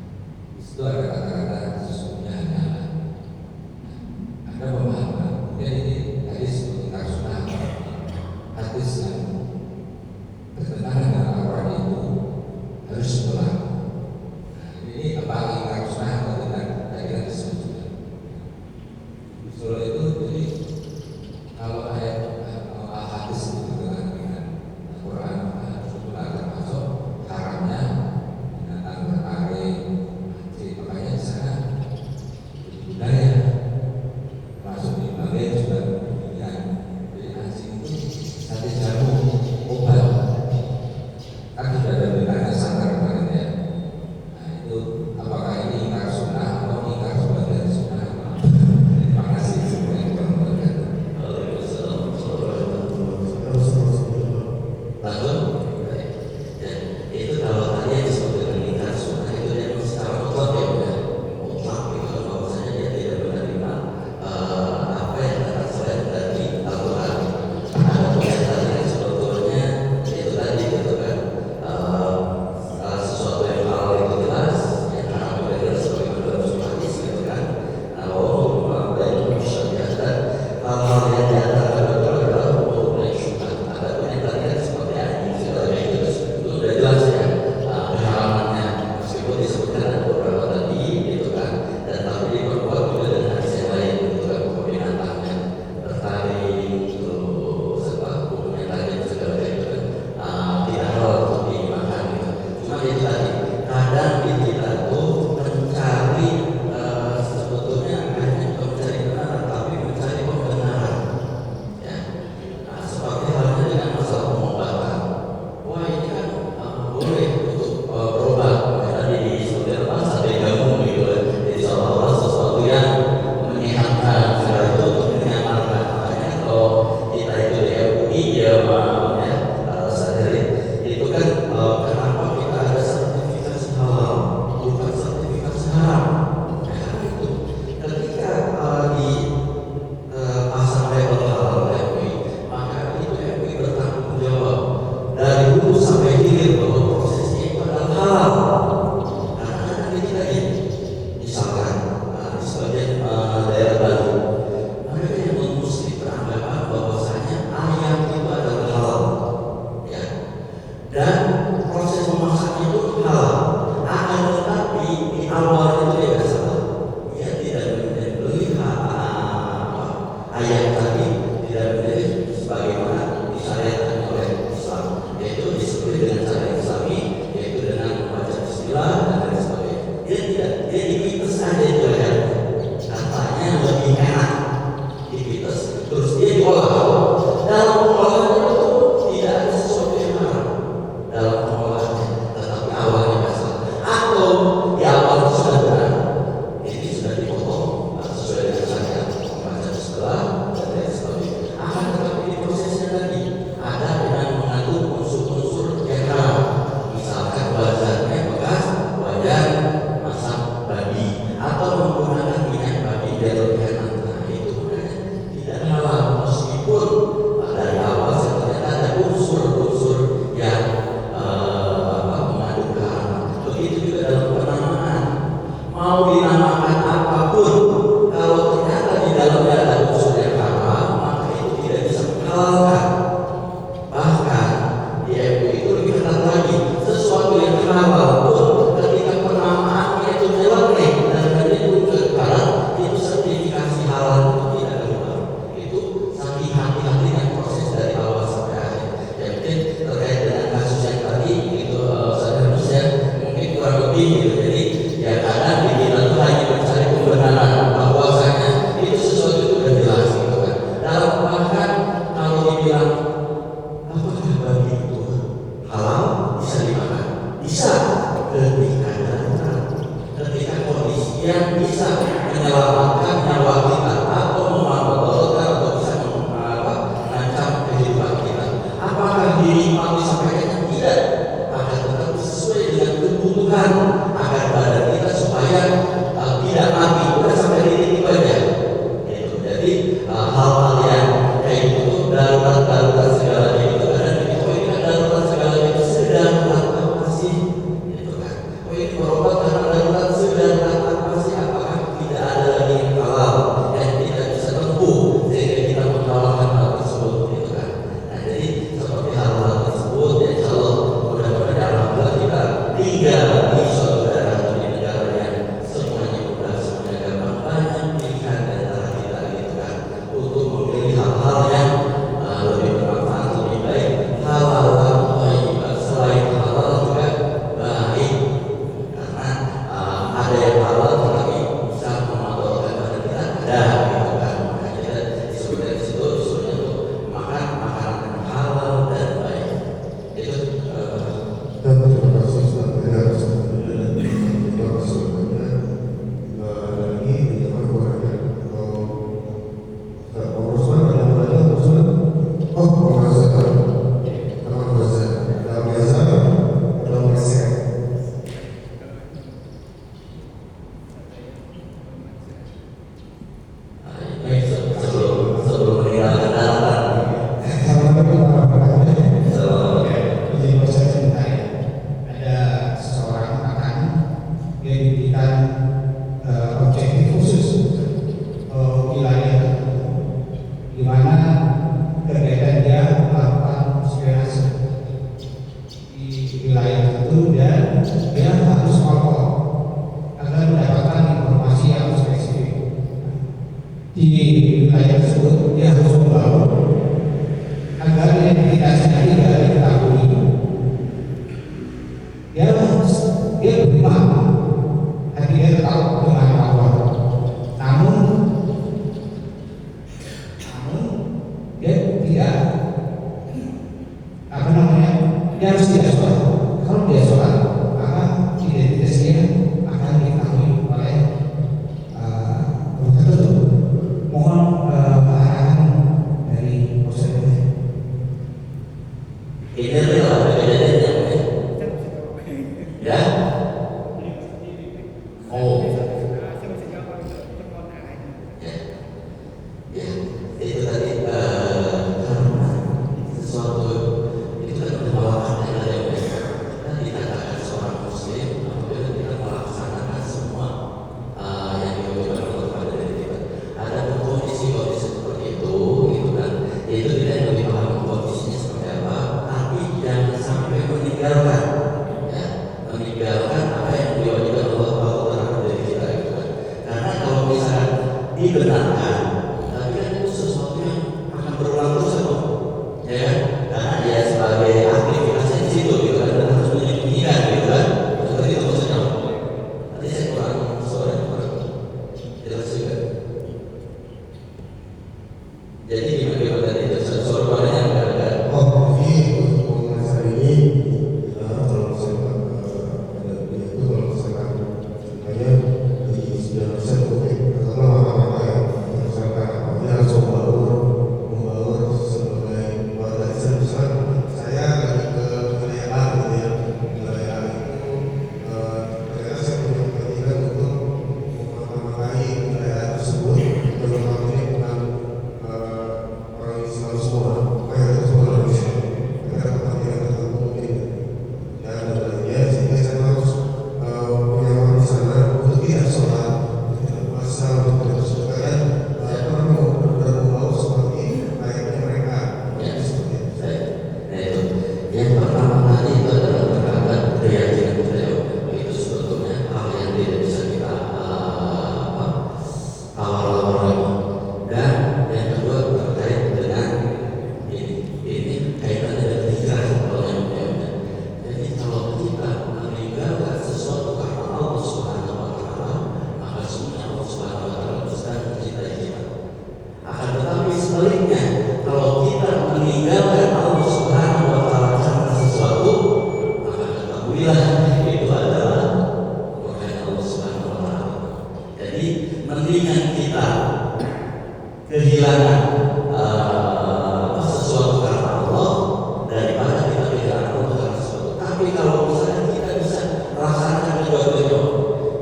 awal itu dia nggak salah, dia tidak melihat ayat tadi tidak menjadi sebagaimana disyariatkan oleh Islam, yaitu disebut dengan cara Islami, yaitu dengan membaca bismillah dan lain sebagainya. Dia dipites aja itu ya, katanya lebih enak dipites, terus dia diolah. Dalam pengolahan itu tidak ada sesuatu yang haram dalam pengolahannya, tetapi awalnya asal atau di awal sudah benar, ini sudah dipotong sesuai dengan syariat membaca bismillah dan lain sebagainya. Akan tetapi di prosesnya tadi ada dengan mengandung unsur-unsur yang haram, misalkan wajannya bekas wajan masak babi atau menggunakan minyak babi dari kanan. Nah itu tidak halal meskipun dari awal ternyata ada unsur-unsur yang mengandung keharaman. Begitu juga dalam penamaan, mau dinamakan apapun, kalau ternyata di dalamnya ada unsur yang haram, maka itu tidak bisa menghalalkan. Bahkan di MUI itu lebih ketat lagi, sesuatu yang halal pun ketika penamaannya itu nyeleneh dan menyebut sekarang itu sertifikasi halal itu tidak keluar. Itu saking hati-hatinya proses dari awal sampai akhir. Ya mungkin terkait dengan kasus yang tadi itu saya mungkin kurang lebih gitu. Jadi ya kadang pimpinan itu hanya mencari pembenaran bahwasanya itu sesuatu itu sudah jelas gitu kan. Dalam bahkan kalau dibilang apakah babi itu halal bisa dimakan? Bisa ketika darurat, ketika kondisi yang bisa menyelamatkan nyawa kita atau memadolkan atau bisa mengancam kehidupan kita. Apakah dinikmati sampai dengan tidak? Akan tetapi sesuai dengan kebutuhan agar badan kita supaya tidak mati. Udah sampai titik itu aja. Gitu. Jadi hal-hal yang kayak gitu darurat segalanya itu ada di oh ini kan darurat segalanya itu sedarurat apa sih? Gitu kan. Oh ini berobat karena darurat sedarurat apa sih? Apakah tidak ada lagi yang halal yang tidak bisa tempuh sehingga kita mengalahkan hal tersebut gitu kan. Nah jadi seperti hal-hal tersebut ya insya Allah mudah-mudahan alhamdulillah kita tinggal di suatu daerah atau di negara yang semuanya mudah, semuanya gampang, banyak pilihan di antara kita gitu kan untuk memilih hal-hal yang lebih bermanfaat, lebih baik, halal selain halal juga baik karena ada yang halal tetapi bisa memadolkan pada kita ada gitu kan. Makanya kita disebut dari situ disuruhnya untuk makan makanan yang halal dan baik. Itu Dan terima kasih sudah mendengar dan terima kasih banyak. Lagi teman orangnya kalau Rusman ada yang lain Rusman Mazhar teman Mazhar dalam Mazhar dalam Mazhar sebelum meninggalkan daratan. Jadi kalau saya cerita ya, ada seseorang akan dia diberikan objektif khusus wilayah di mana kegiatan dia melakukan inspirasi di wilayah itu dan dia harus kontrol agar mendapatkan informasi yang spesifik di wilayah tersebut. Dia harus membangun agar identitasnya tidak diketahui. Dia beriman, hati dia tetap dengan Allah. Namun dia tidak dia harus tidak sholat. Kalau dia sholat, maka identitasnya akan diketahui oleh tertentu. Mohon arahan dari Ustaz. Ini adalah kejadiannya ya. Oh ya, itu tadi karena sesuatu itu kan merupakan yang dan dikatakan seorang muslim apabila kita melaksanakan semua yang diwajibkan Allah kepada diri kita. Ada kondisi seperti itu gitu kan, itu tidak lebih paham kondisinya seperti apa, tapi jangan sampai meninggalkan apa yang diwajibkan Allah Jadi mendingan kita kehilangan sesuatu karena Allah daripada kita kehilangan Allah karena sesuatu. Tapi kalau misalnya kita bisa melaksanakan kedua-duanya,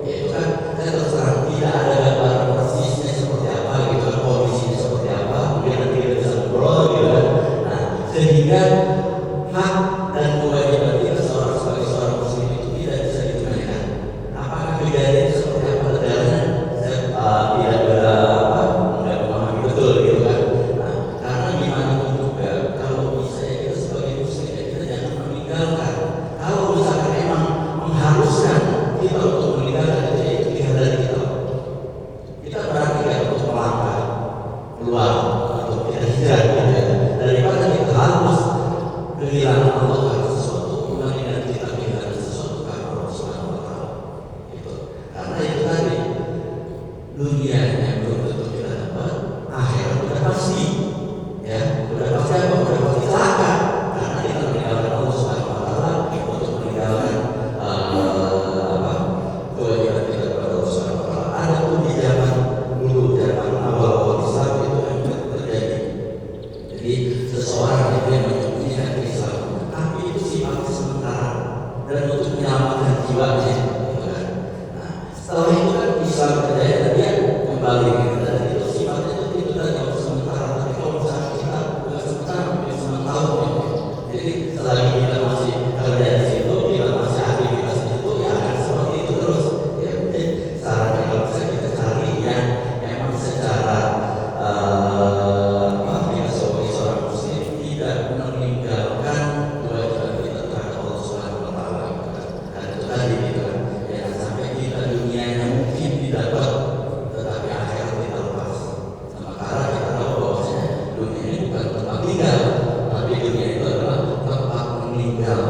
yaitu kan saya terserah tidak ada gambaran persisnya seperti apa gitu kan, kondisinya seperti apa, mungkin nanti kita bisa ngobrol gitu kan. Nah, sehingga hak dan kewajiban kita sebagai seorang muslim itu tidak bisa ditunaikan. Apakah kejadian seperti apa detailnya? Saya tidak nggak memahami betul gitu kan. Nah, karena gimana pun juga kalau misalnya kita sebagai muslim ya kita jangan meninggalkan. Kalau misalkan memang mengharuskan kita untuk meninggalkan itu pilihan dari kita. Kita berarti kan untuk melangkah keluar untuk kita hijrah gitu ya. Daripada kita harus kehilangan Allah karena sesuatu, mendingan kita kehilangan sesuatu karena Allah Subhanahu wa Ta'ala. Gitu. Karena itu tadi dunianya belum tentu kita dapat, akhirat udah pasti, ya udah pasti apa? Udah pasti celaka karena kita meninggalkan Allah Subhanahu wa Ta'ala untuk meninggalkan kewajiban kita kepada Allah Subhanahu wa Ta'ala. Ada pun di zaman dulu, zaman awal Islam itu yang terjadi. Jadi seseorang itu yang menyembunyikan Islam, tapi itu sifatnya sementara dan untuk menyelamatkan jiwanya, gitu kan. Nah, setelah itu kan Islam berjaya dan dia kembali gitu. Dan itu sifatnya itu tadi yang sementara. Tapi kalau misalnya kita bukan sementara, mungkin sementara gitu. Jadi selagi kita masih kerja di situ, kita masih aktivitas di situ, ya akan seperti itu terus. Ya mungkin sarannya kalau bisa kita cari yang memang secara kita sebagai seorang muslim tidak meninggalkan kewajiban kita terhadap Allah Subhanahu wa Ta'ala. Dan itu tadi gitu kan. Jangan sampai kita dunianya mungkin didapat, tetapi akhirat kita lepas. Sementara kita tahu bahwasanya dunia ini bukan tempat tinggal, tapi dunia itu adalah tempat meninggal.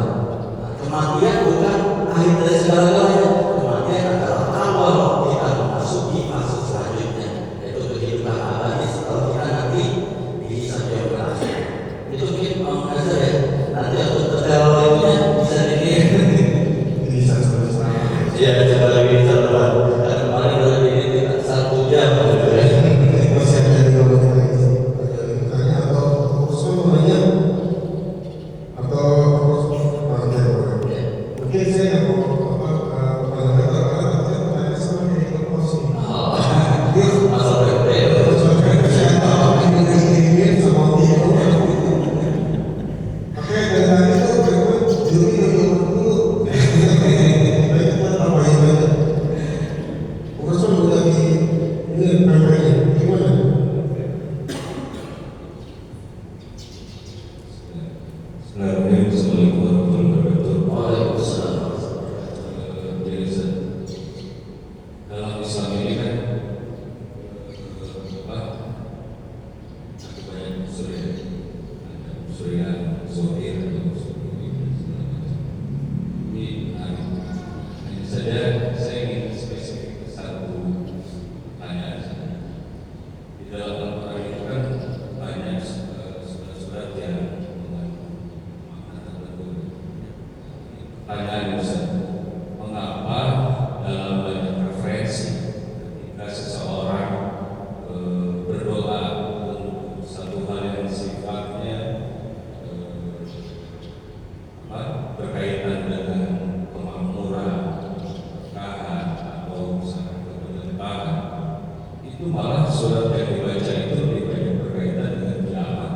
Nah, kematian bukan akhir dari segala-galanya. Kematian adalah awal kita memasuki fase selanjutnya, yaitu kehidupan abadi setelah kita nanti dihisab yaumul akhir. Itu mungkin mau ngajar ya. Nanti untuk detail itunya bisa Bisa selesai. ya coba lagi catatan. Karena kemarin udah ini 1 jam gitu ya. Masih ada di bawahnya lagi sih. Ada yang tanya atau kursus namanya atau kursus mana? Mungkin saya mau tanya sama yang kursus. Masalah detail. Assalamualaikum warahmatullahi wabarakatuh. Waalaikumsalam. Jadi Ustaz, dalam Islam ini kan ada banyak unsur ya, ada unsur yang zahir, ada unsur yang ini hanya saja saya ingin spesifik satu pertanyaan saja. Di dalam Al-Quran itu kan banyak surat-surat yang pertanyaan Ustaz, mengapa dalam banyak referensi ketika seseorang berdoa untuk satu hal yang sifatnya berkaitan dengan kemakmuran, keberkahan atau misalnya keberlimpahan, itu malah surat yang dibaca itu lebih banyak berkaitan dengan kiamat.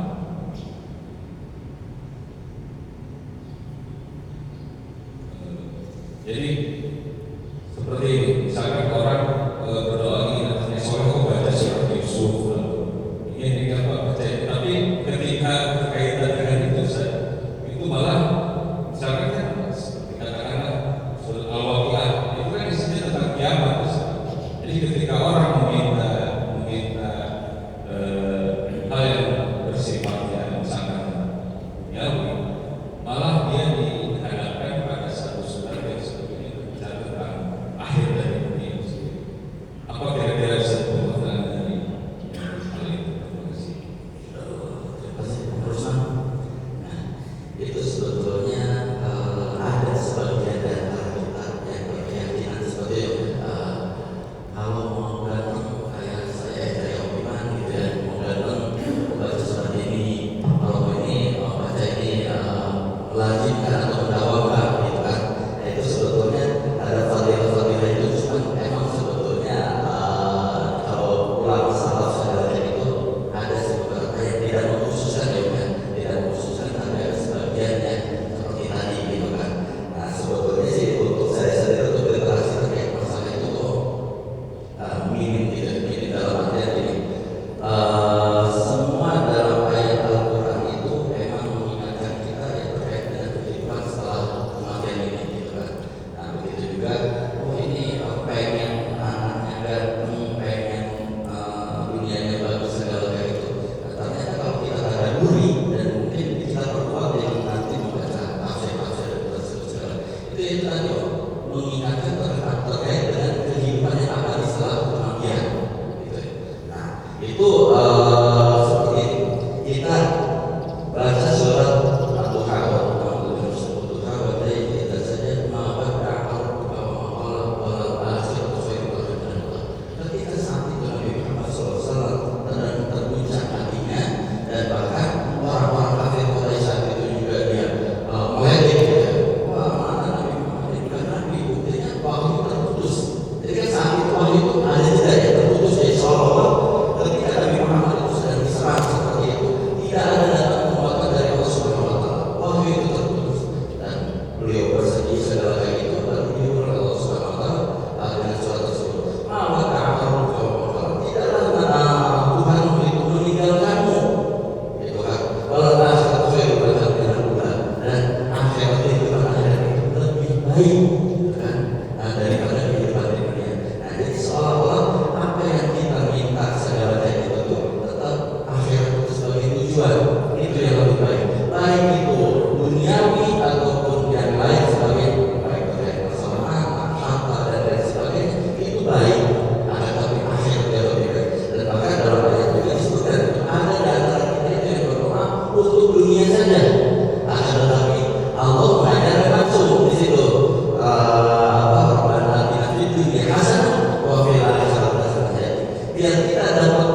Jadi seperti misalkan orang berdoa ingin anaknya soleh, baca surat Yusuf, ingin apa baca itu, tapi ketika berkaitan dengan itu itu malah misalkan kan seperti katakanlah surat Al-Waqiah itu kan isinya tentang kiamat. Jadi ketika orang meminta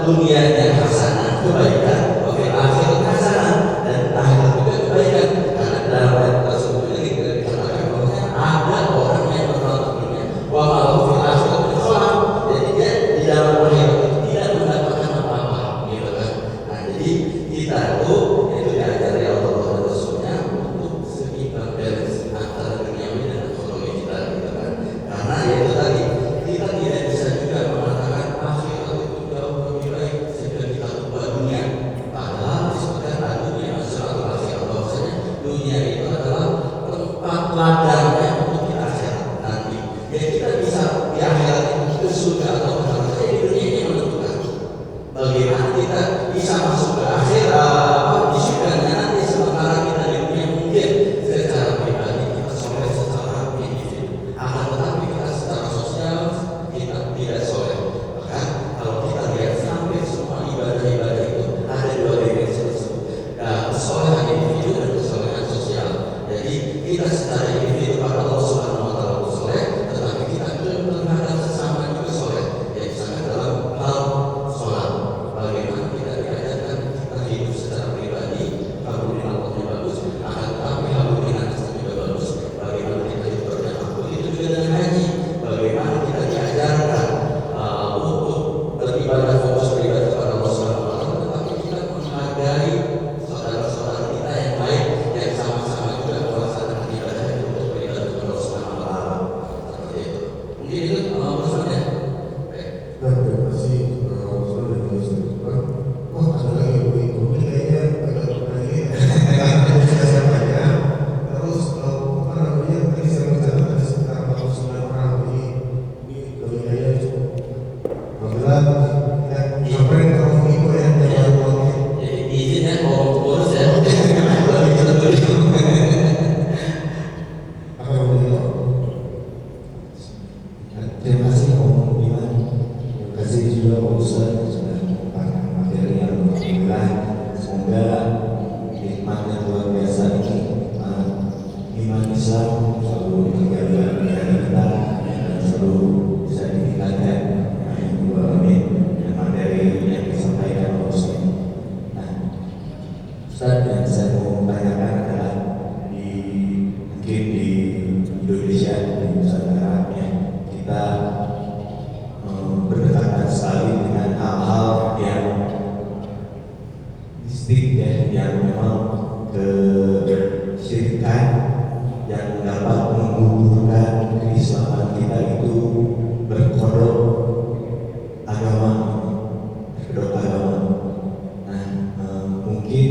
dunianya hasanah kebaikan, wa fil akhirati hasanah, dan akhirat juga kebaikan. Karena dalam ayat tersebut ini dikatakan bahwa ada orang yang menolak dunia, wa ma lahu fil akhirati min khalaq. Jadi dia di dalam akhirat itu tidak mendapatkan apa-apa, gitu kan. Nah, jadi kita itu diajari Allah dan Rasulnya untuk seimbang balance antara duniawi dan akhirat kita, gitu kan. Karena itu tadi kita tidak bisa juga mengatakan akhirat itu jauh lebih baik sehingga kita lupa dunia. Padahal disebutkan dunia selalu akhirat, bahwasanya dunia itu adalah tempat ladangnya untuk kita akhirat nanti. Ya kita bisa di akhirat itu ke surga atau ke neraka, di dunia ini menentukan. Bagaimana kita bisa masuk ke akhirat di surganya nanti, sementara kita di dunia mungkin secara pribadi kita soleh secara individu, akan tetapi kita secara sosial kita tidak soleh. Maka kalau kita lihat sampai semua ibadah-ibadah itu ada dua dimensi tersebut, kesolehan individu dan kesolehan sosial. Jadi kita secara individu pada Allah Subhanahu Wa Taala soleh, tetapi kita terhadap sesama juga soleh. Ya misalnya dalam hal sholat, bagaimana kita diajarkan kita hidup secara pribadi, hablumina Allahnya bagus, akan tetapi hablumina nasnya juga bagus. Bagaimana kita hidup berjamaah, itu juga dengan haji. Bagaimana kita diajarkan untuk beribadah, fokus beribadah kepada Allah Subhanahu Wa Taala, tetapi kita menghargai saudara-saudara kita yang lain yang sama-sama juga melaksanakan ibadah untuk beribadah kepada Allah Subhanahu Wa Taala. Seperti itu. Mungkin itu pesannya. Baik. Nah, terima kasih Ustaz dan Ustaz. Wah, ada lagi ibu ini kayaknya agak lagi. Terus apa namanya, tadi saya mencatat ada sekitar 49 orang ini doanya itu. Alhamdulillah ya, sampai kalau ibu ya yang baru. Jadi izinnya mau urus ya. Alhamdulillah. Terima kasih Om Iman. Terima kasih juga Pak Ustaz sudah memberikan materi yang alhamdulillah. Semoga nikmatnya luar biasa ini iman Islam selalu terjaga di hati kita dan selalu bisa ditingkatkan. Amin. Dan materi yang disampaikan Pak Ustaz. Nah, Ustaz, yang saya mau tanyakan adalah mungkin di Indonesia, di Nusantara ya, kita berdekatan sekali dengan hal-hal yang mistik ya, yang memang kesyirikan yang dapat menggugurkan keislaman kita itu berkodok agama, berkedok agama. Nah, mungkin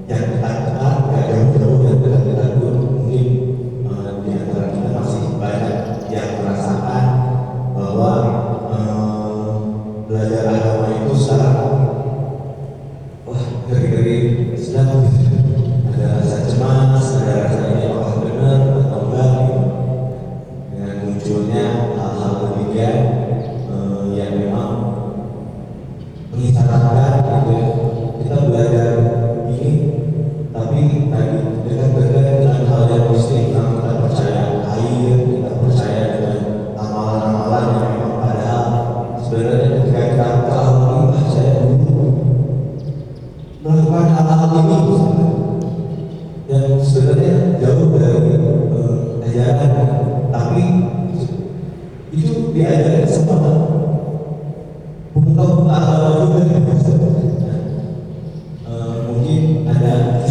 yang dekat-dekat, gak jauh-jauh, yang dekat-dekat pun mungkin di antara kita masih banyak yang merasakan bahwa belajar agama itu sekarang wah ngeri-ngeri Islam gitu. Ada rasa cemas, ada rasa ini apakah benar atau enggak gitu. Dengan munculnya hal-hal demikian yang memang mengisyaratkan gitu ya, kita belajar ini, tapi tadi dekat-dekat dengan hal yang mistik, kita percaya air, kita percaya dengan amalan-amalan yang memang padahal sebenarnya ketika kita tahu saya dulu melakukan hal-hal ini yang sebenarnya jauh dari ajaran, tapi itu diajarkan sama pemuka-pemuka agama juga. Mungkin ada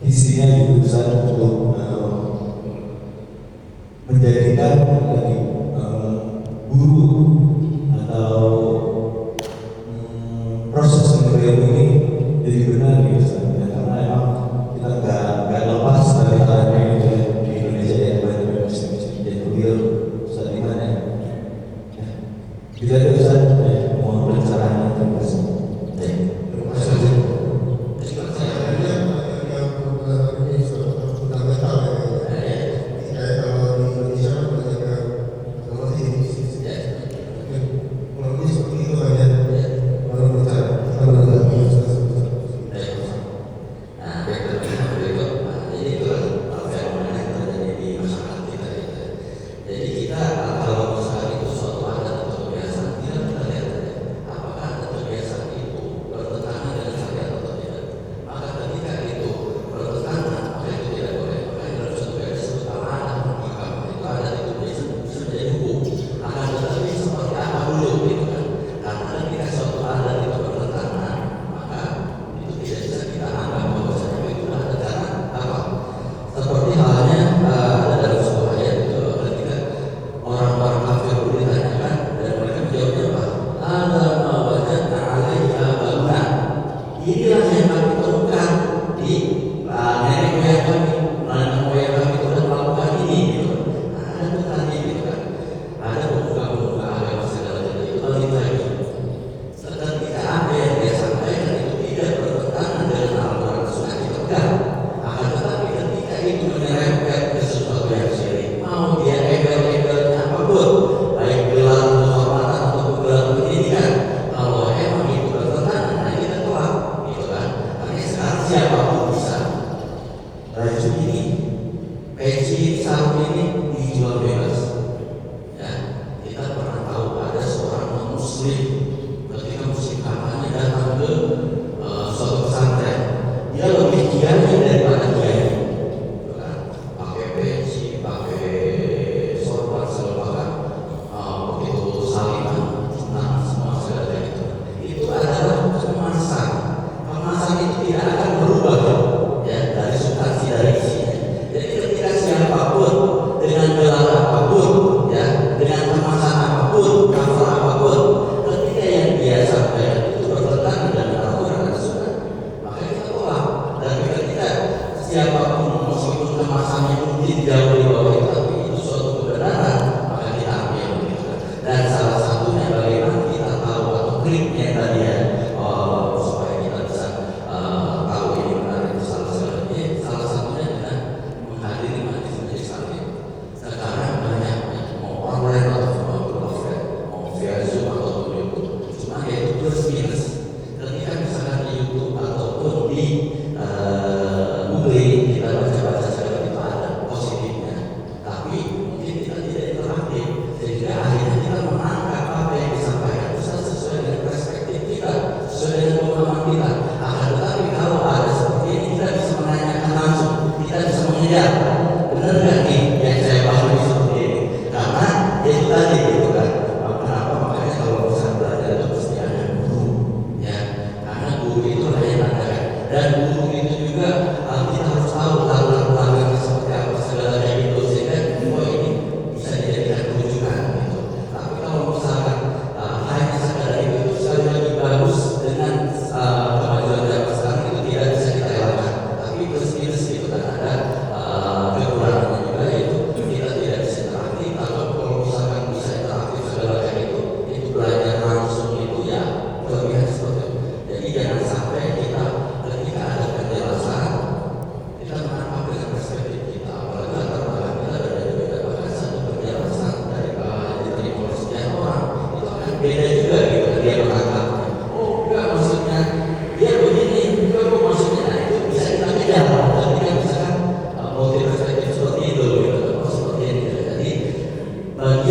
isinya itu Ustaz untuk menjadikan dari guru atau proses yang ini jadi benar gitu Ustaz. Ya, karena emang kita nggak lepas dari hal yang ini di Indonesia ya, banyak muslim-muslim jadi real Ustaz di mana ya. Kita ada Ustaz mohon pencerahannya. Terima kasih. Terima kasih. Jadi kita kalau misalnya itu suatu adat atau kebiasaan, tidak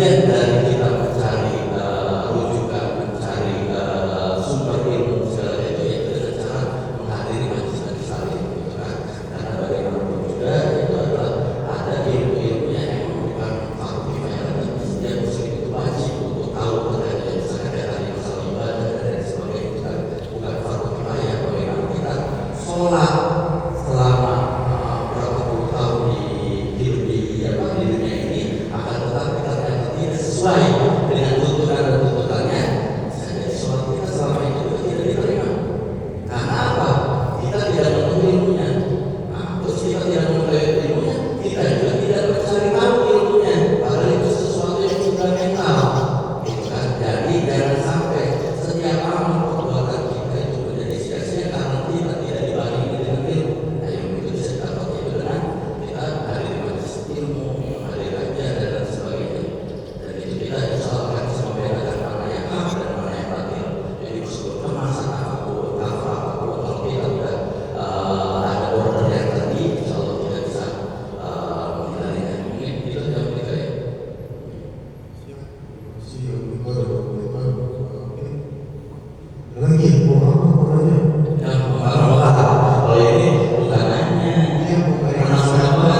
bagian dari kita mencari rujukan, mencari sumber ilmu segala itu ya dengan cara menghadiri majelis-majelis taklim gitu kan. Karena bagaimanapun juga itu adalah ada ilmu-ilmu yang memang bukan fardu kifayah dan setiap muslim itu wajib untuk tahu terkait dengan misalnya kayak tadi masalah ibadah dan lain sebagainya itu kan bukan fardu kifayah. Bagaimana kita sholat selama berapa puluh tahun hidup di dunia ini, akan tetapi ternyata tidak sesuai dengan tuntutan dan tuntutannya, jadi sholat kita selama itu tidak diterima. Karena apa? Kita tidak memenuhi ilmunya. Nah, terus kita tidak memenuhi ilmunya, kita juga tidak mencari tahu ilmunya. Padahal itu sesuatu yang fundamental, gitu kan? Jadi jangan sampai setiap amal perbuatan kita itu menjadi sia-sia karena kita tidak dibarengi dengan ilmu. Nah, ilmu itu bisa dapat itu dengan kita hadir di majelis ilmu, hadir aja dan lain sebagainya. Dan itu kita insya Allah akan bisa membedakan mana yang hak dan mana yang batil. Jadi meskipun kemasan apapun, cover apapun, kalau kita udah ada border yang tadi, insya Allah kita bisa menghindarinya. Mungkin itu yang kita ya. Lagi orang-orangnya Ya, kalau ini bukan nanya, dia bukan karena orang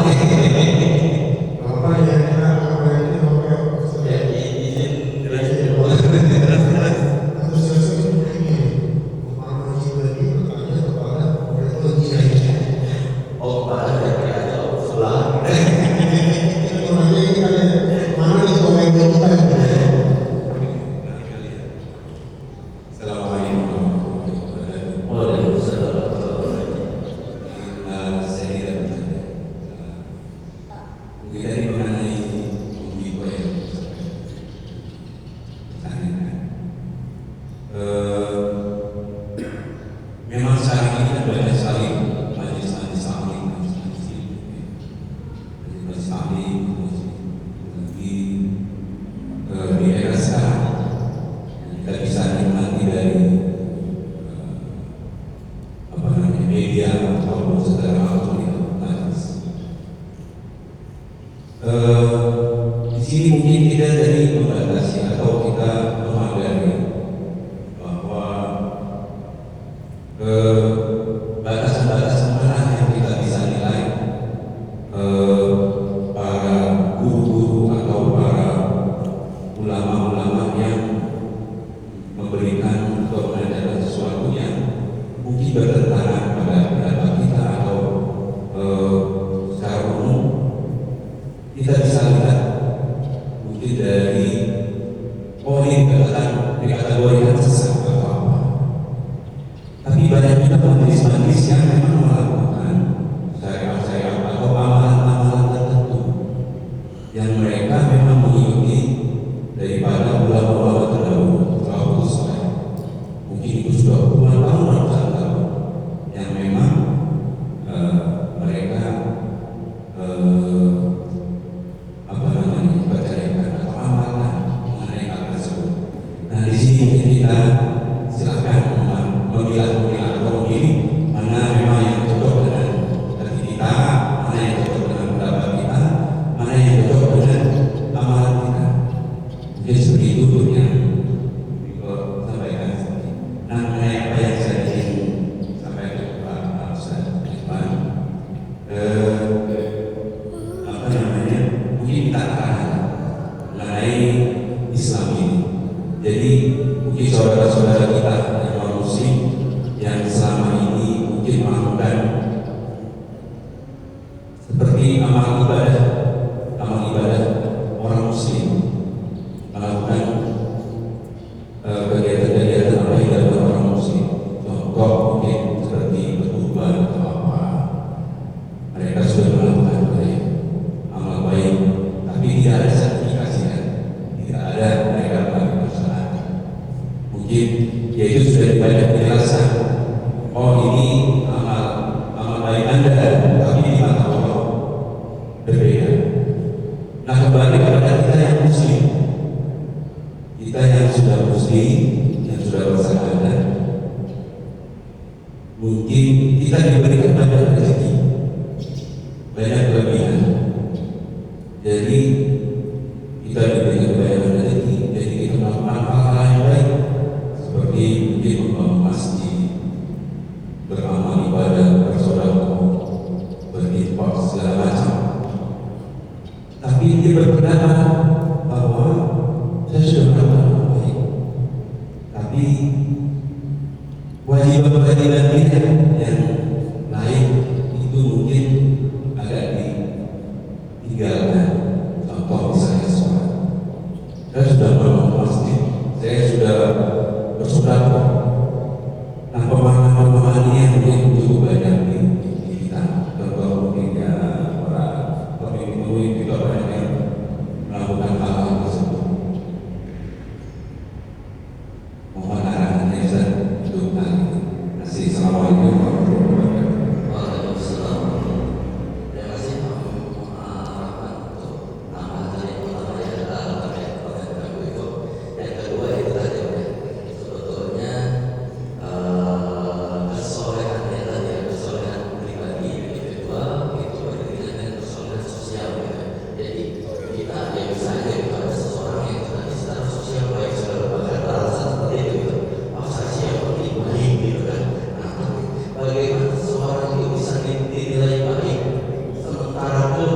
apa yang kita orang ini ya izin atau sesuatu ini orang kita ini bertanya kepada orang itu dia oh pada aja sebelah. orangnya ini kan mana di komen kita Assalamualaikum warahmatullahi wabarakatuh. Waalaikumsalam. Saya tidak bertanya. Mungkin tadi mengenai bukti yang disampaikan. Memang sekarang ini kan banyak sekali majelis-majelis taklim, majelis taklim, di era sekarang kita bisa nikmati dari media ataupun secara otomatis. Di sini mungkin kita jadi membatasi atau kita memadai bahwa batasan-batasan mana yang kita bisa nilai para guru-guru atau para ulama-ulama yang memberikan atau mengajarkan sesuatu yang mungkin bertentangan pada pendapat kita atau secara umum kita bisa lihat mungkin dari ini dikategorikan sesat atau apa. Tapi banyak juga majelis-majelis yang memang melakukan syariat atau amalan-amalan tertentu yang mereka memang mengikuti daripada ulama-ulama terdahulu soleh. Mungkin itu sudah puluhan tahun ratusan tahun yang memang mereka percayakan atau amalkan mengenai hal tersebut. Nah di sini mungkin kita silakan memilah-milah atau memilih mana memang yang cocok dengan hati kita, mana yang cocok dengan pendapat kita, mana yang cocok dengan amalan kita. Mungkin seperti itu yang sampaikan. Nah mengenai apa yang saya ingin sampaikan kepada Pak Ustaz Irfan, mungkin kita akan mengenai Islam ini. Jadi mungkin saudara-saudara kita yang non muslim yang selama ini mungkin melakukan seperti amal ibadah orang muslim, melakukan kegiatan-kegiatan apa yang dilakukan orang muslim. Contoh mungkin seperti berkurban atau apa, mereka sudah melakukan amal baik, tapi tidak ada sertifikasi kan, tidak ada mereka melakukan salat. Mungkin yaitu sudah banyak dijelaskan. Oh ini amal baik Anda, tapi di mata Allah berbeda. Nah kembali kepada kita yang muslim, kita yang sudah muslim, yang sudah bersyahadat, mungkin kita diberikan banyak rezeki, banyak kelebihan. Jadi kita diberikan bayar rezeki. Jadi kita melakukan hal-hal yang baik seperti mungkin membangun masjid, beramal ibadah, bersedekah, berinfak segala macam. Tapi dia berpendapat bahwa saya sudah melakukan hal baik, tapi kewajiban-kewajiban kita yang lain itu mungkin agak ditinggalkan. Contoh misalnya sholat, saya sudah bangun masjid, saya sudah bersedekah. Nah, pemahaman ini yang mungkin cukup banyak di kita. Contoh mungkin ya para pemimpin juga banyak yang melakukan hal tersebut. Mohon arahannya Ustaz untuk hal ini. Assalamualaikum warahmatullahi wabarakatuh. Waalaikumsalam. Terima kasih Rahmat untuk tambahan yang pertama ya terkait dengan itu. Yang kedua itu tadi sebetulnya kesolehan ya tadi ya, kesolehan pribadi individual itu berbeda dengan kesolehan sosial ya. Jadi kita ya bisa aja gitu ada seseorang yang tadi secara sosial baik segala macam alasan seperti itu gitu. Oh saya sih yang penting baik gitu kan. Nah, bagaimana seseorang itu bisa dinilai baik sementara itu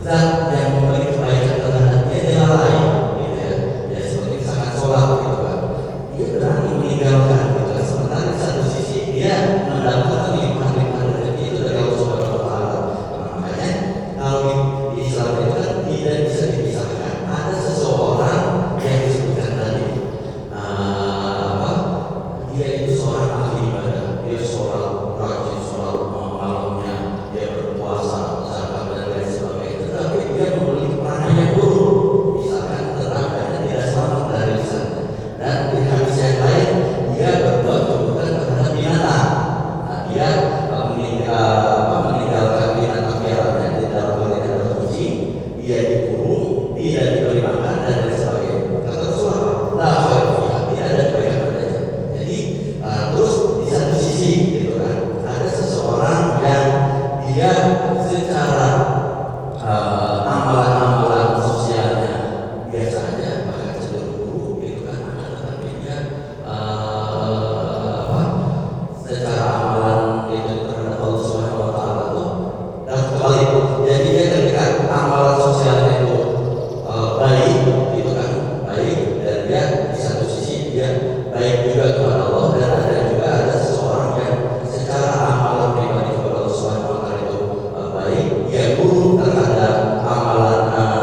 zat yang memberi kebaikan terhadapnya dia lalai gitu ya. Ya seperti misalkan sholat gitu kan, dia berani meninggalkan gitu kan. Sementara di satu sisi dia mendapatkan nikmat-nikmat rezeki itu dari Allah Subhanahu wa Ta'ala. Makanya kalau di Islam itu kan tidak bisa dipisahkan. Ada seseorang yang disebutkan tadi dia itu seorang ahli ibadah, dia seorang rajin sholat malamnya, dia berpuasa, zakat dan lain sebagainya. Tetapi dia memiliki perangai yang buruk, misalkan tetangganya tidak selamat dari lisannya. Dan di hadis yang lain dia berbuat keburukan terhadap binatang. Nah, dia meninggalkan binatang piaranya di dalam keadaan terpuji, dia dikurung, tidak diberi makan dan lain sebagainya. Kata Rasulullah, la khaira fiha, tidak ada kebaikan padanya. Jadi terus di satu sisi gitu kan, ada seseorang yang dia secara amalan-amalan sosialnya biasa aja, bahkan cenderung buruk gitu kan. Tetapi dia secara amalan itu terhadap Allah Subhanahu wa Ta'ala tuh dan kebalik. Jadi dia ketika amalan sosialnya itu baik gitu kan, baik, dan dia di satu sisi dia baik juga kepada Allah, dan ada seseorang yang secara amalan pribadi kepada Allah Subhanahu wa Ta'ala itu baik, dia buruk terhadap amalan Allah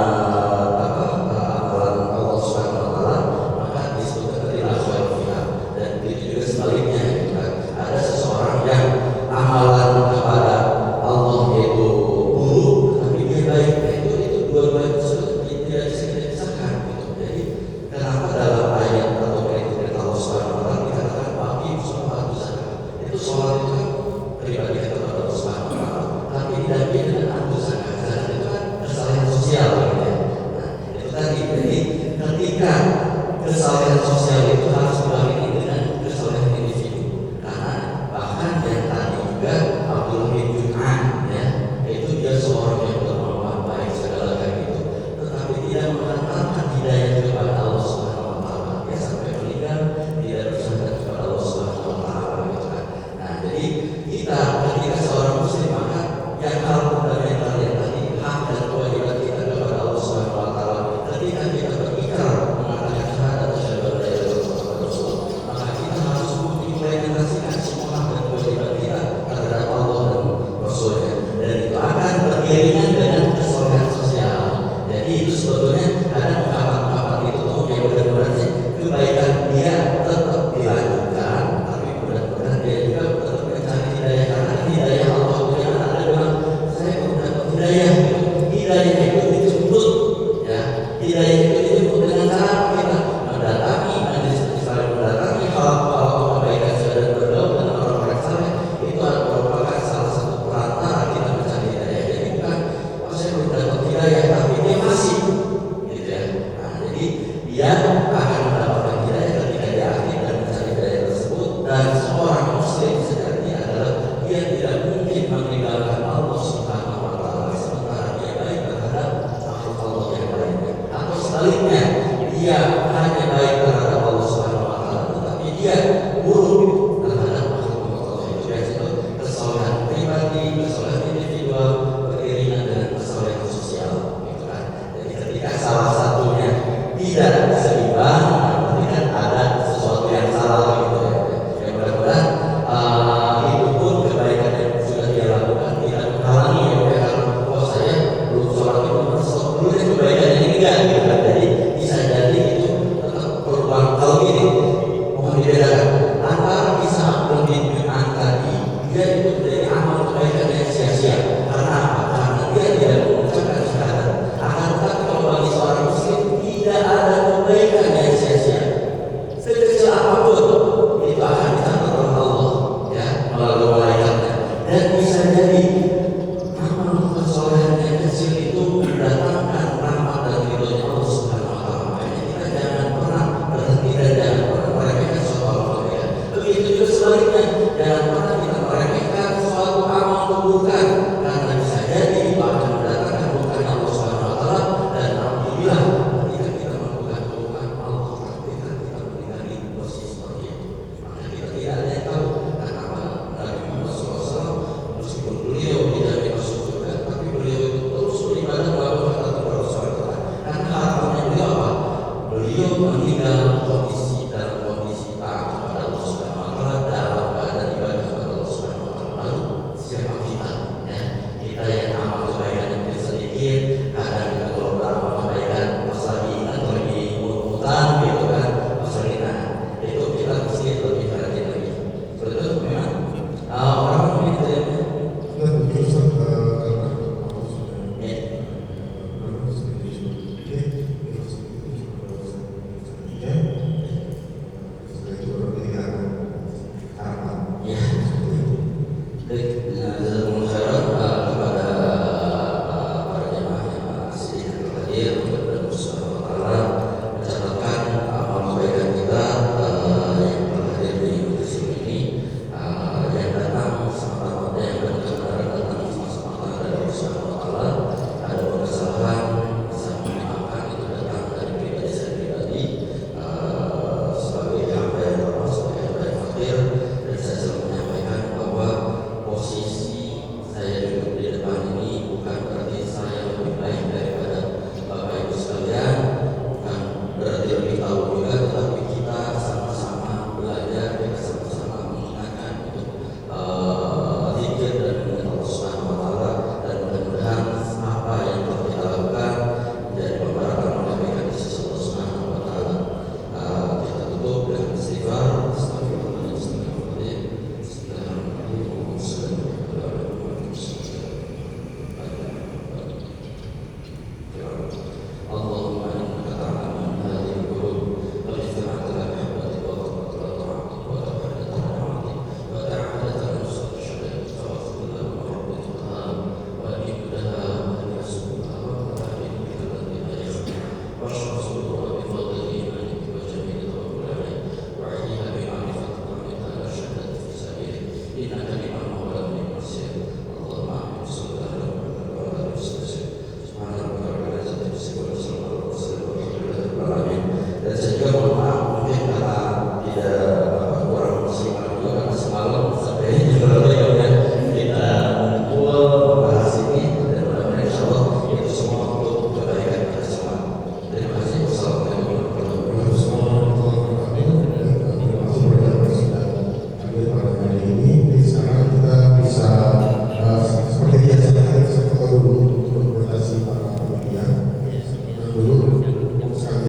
Subhanahu wa Ta'ala, maka disebut tadi la khaira fiha. Dan itu juga sebaliknya gitu kan. Ada seseorang yang amalan kepada Allah itu buruk tapi dia baik. Nah, itu dua-duanya tersebut tidak bisa kita pisahkan gitu. Jadi kenapa dalam ayat atau perintah Allah Subhanahu wa Ta'ala dikatakan bagi sholat zakat. Itu sholat itu kan pribadi kepada Allah Subhanahu wa Ta'ala, tapi didampingi dengan atu zakat. Zakat itu kan kesalahan sosial gitu ya. Nah, itu tadi. Jadi ketika kesalahan sosial itu harus dibarengi dengan kesalahan individu. Karena bahkan yang tadi juga Abdul bin Jud'an ya, itu dia seorang yang berkemampuan baik segala kayak gitu, tetapi tidak mengantarkan hidayah kepada Allah Subhanahu wa Ta'ala. Dia sampai meninggal tidak bersandar kepada Allah Subhanahu wa Ta'ala gitu kan. Nah, jadi kita ketika seorang muslim, maka yang hal fundamental yang tadi hak dan kewajiban kita kepada Allah Subhanahu wa Ta'ala ketika kita berikrar mengatakan syahadat asyhadu an la ilaha illallah, maka kita harus mengimplementasikan semua hak dan kewajiban kita terhadap Allah dan Rasulnya, dan itu akan beriringan dengan kesolehan sosial. Jadi itu sebetulnya ada ungkapan-ungkapan itu tuh yang benar-benar sih kebaikan dia tetap dilanjutkan, tapi mudah-mudahan dia juga tetap mencari hidayah, karena hidayah Allah yang ada bilang saya mendapat hidayah. Hidayah itu dijemput ya, hidayah itu dijemput dengan cara kita mendatangi majelis saling mendatangi hal-hal kebaikan dan bergaul dengan orang-orang saleh. Itu merupakan salah satu perantara kita mencari hidayah. Jadi bukan saya belum dapat hidayah tapi dia masih gitu ya. Nah, jadi dia akan mendapatkan hidayah ketika dia aktif dan mencari hidayah tersebut. Dan seorang muslim sejatinya adalah dia tidak mungkin meninggalkan Allah Subhanahu wa Ta'ala sementara dia baik terhadap makhluk Allah yang lainnya, atau sebaliknya dia hanya baik terhadap Allah Subhanahu wa taala, tetapi dia buruk terhadap makhluk Allah. Itu biasanya kesalahan pribadi, kesalahan individual, beriringan dengan kesalahan sosial, gitu kan. Jadi ketika salah satunya tidak seimbang, berarti kan ada sesuatu yang salah, gitu ya. Ya mudah-mudahan itu pun kebaikan yang sudah dia lakukan tidak menghalangi ya, karena oh saya belum sholat itu stop dulu deh kebaikan ini enggak, gitu kan. Jadi bisa jadi itu tetap peluang. Kalau gini mohon dibedakan antara bisa lebih tadi dia itu dari amal kebaikan yang sia-sia. Karena apa? Karena dia tidak mengucapkan syahadat. Akan tetapi kalau bagi seorang muslim tidak ada kebaikan yang sia-sia. Sekecil apapun itu akan dicatat oleh Allah ya melalui malaikatnya. Dan bisa jadi amal kesolehan yang kecil itu mendatangkan rahmat dan ridhonya Allah Subhanahu wa taala. Makanya kita jangan pernah berhenti dan jangan pernah meremehkan suatu amal kebaikan. Begitu juga sebaliknya, jangan pernah kita meremehkan suatu amal keburukan, karena bisa jadi itu akan mendatangkan murkanya Allah Subhanahu wa taala. Dan alhamdulillah ketika kita melakukan keburukan, Allah takdirkan kita meninggal di posisi seperti itu. Maka kita tidak ada yang tahu kenapa Nabi Muhammad SAW meskipun beliau tidak masuk surga, tapi beliau itu terus beribadah melakukan hal-hal kepada Allah. Karena harapannya beliau apa? Beliau meninggal kondisi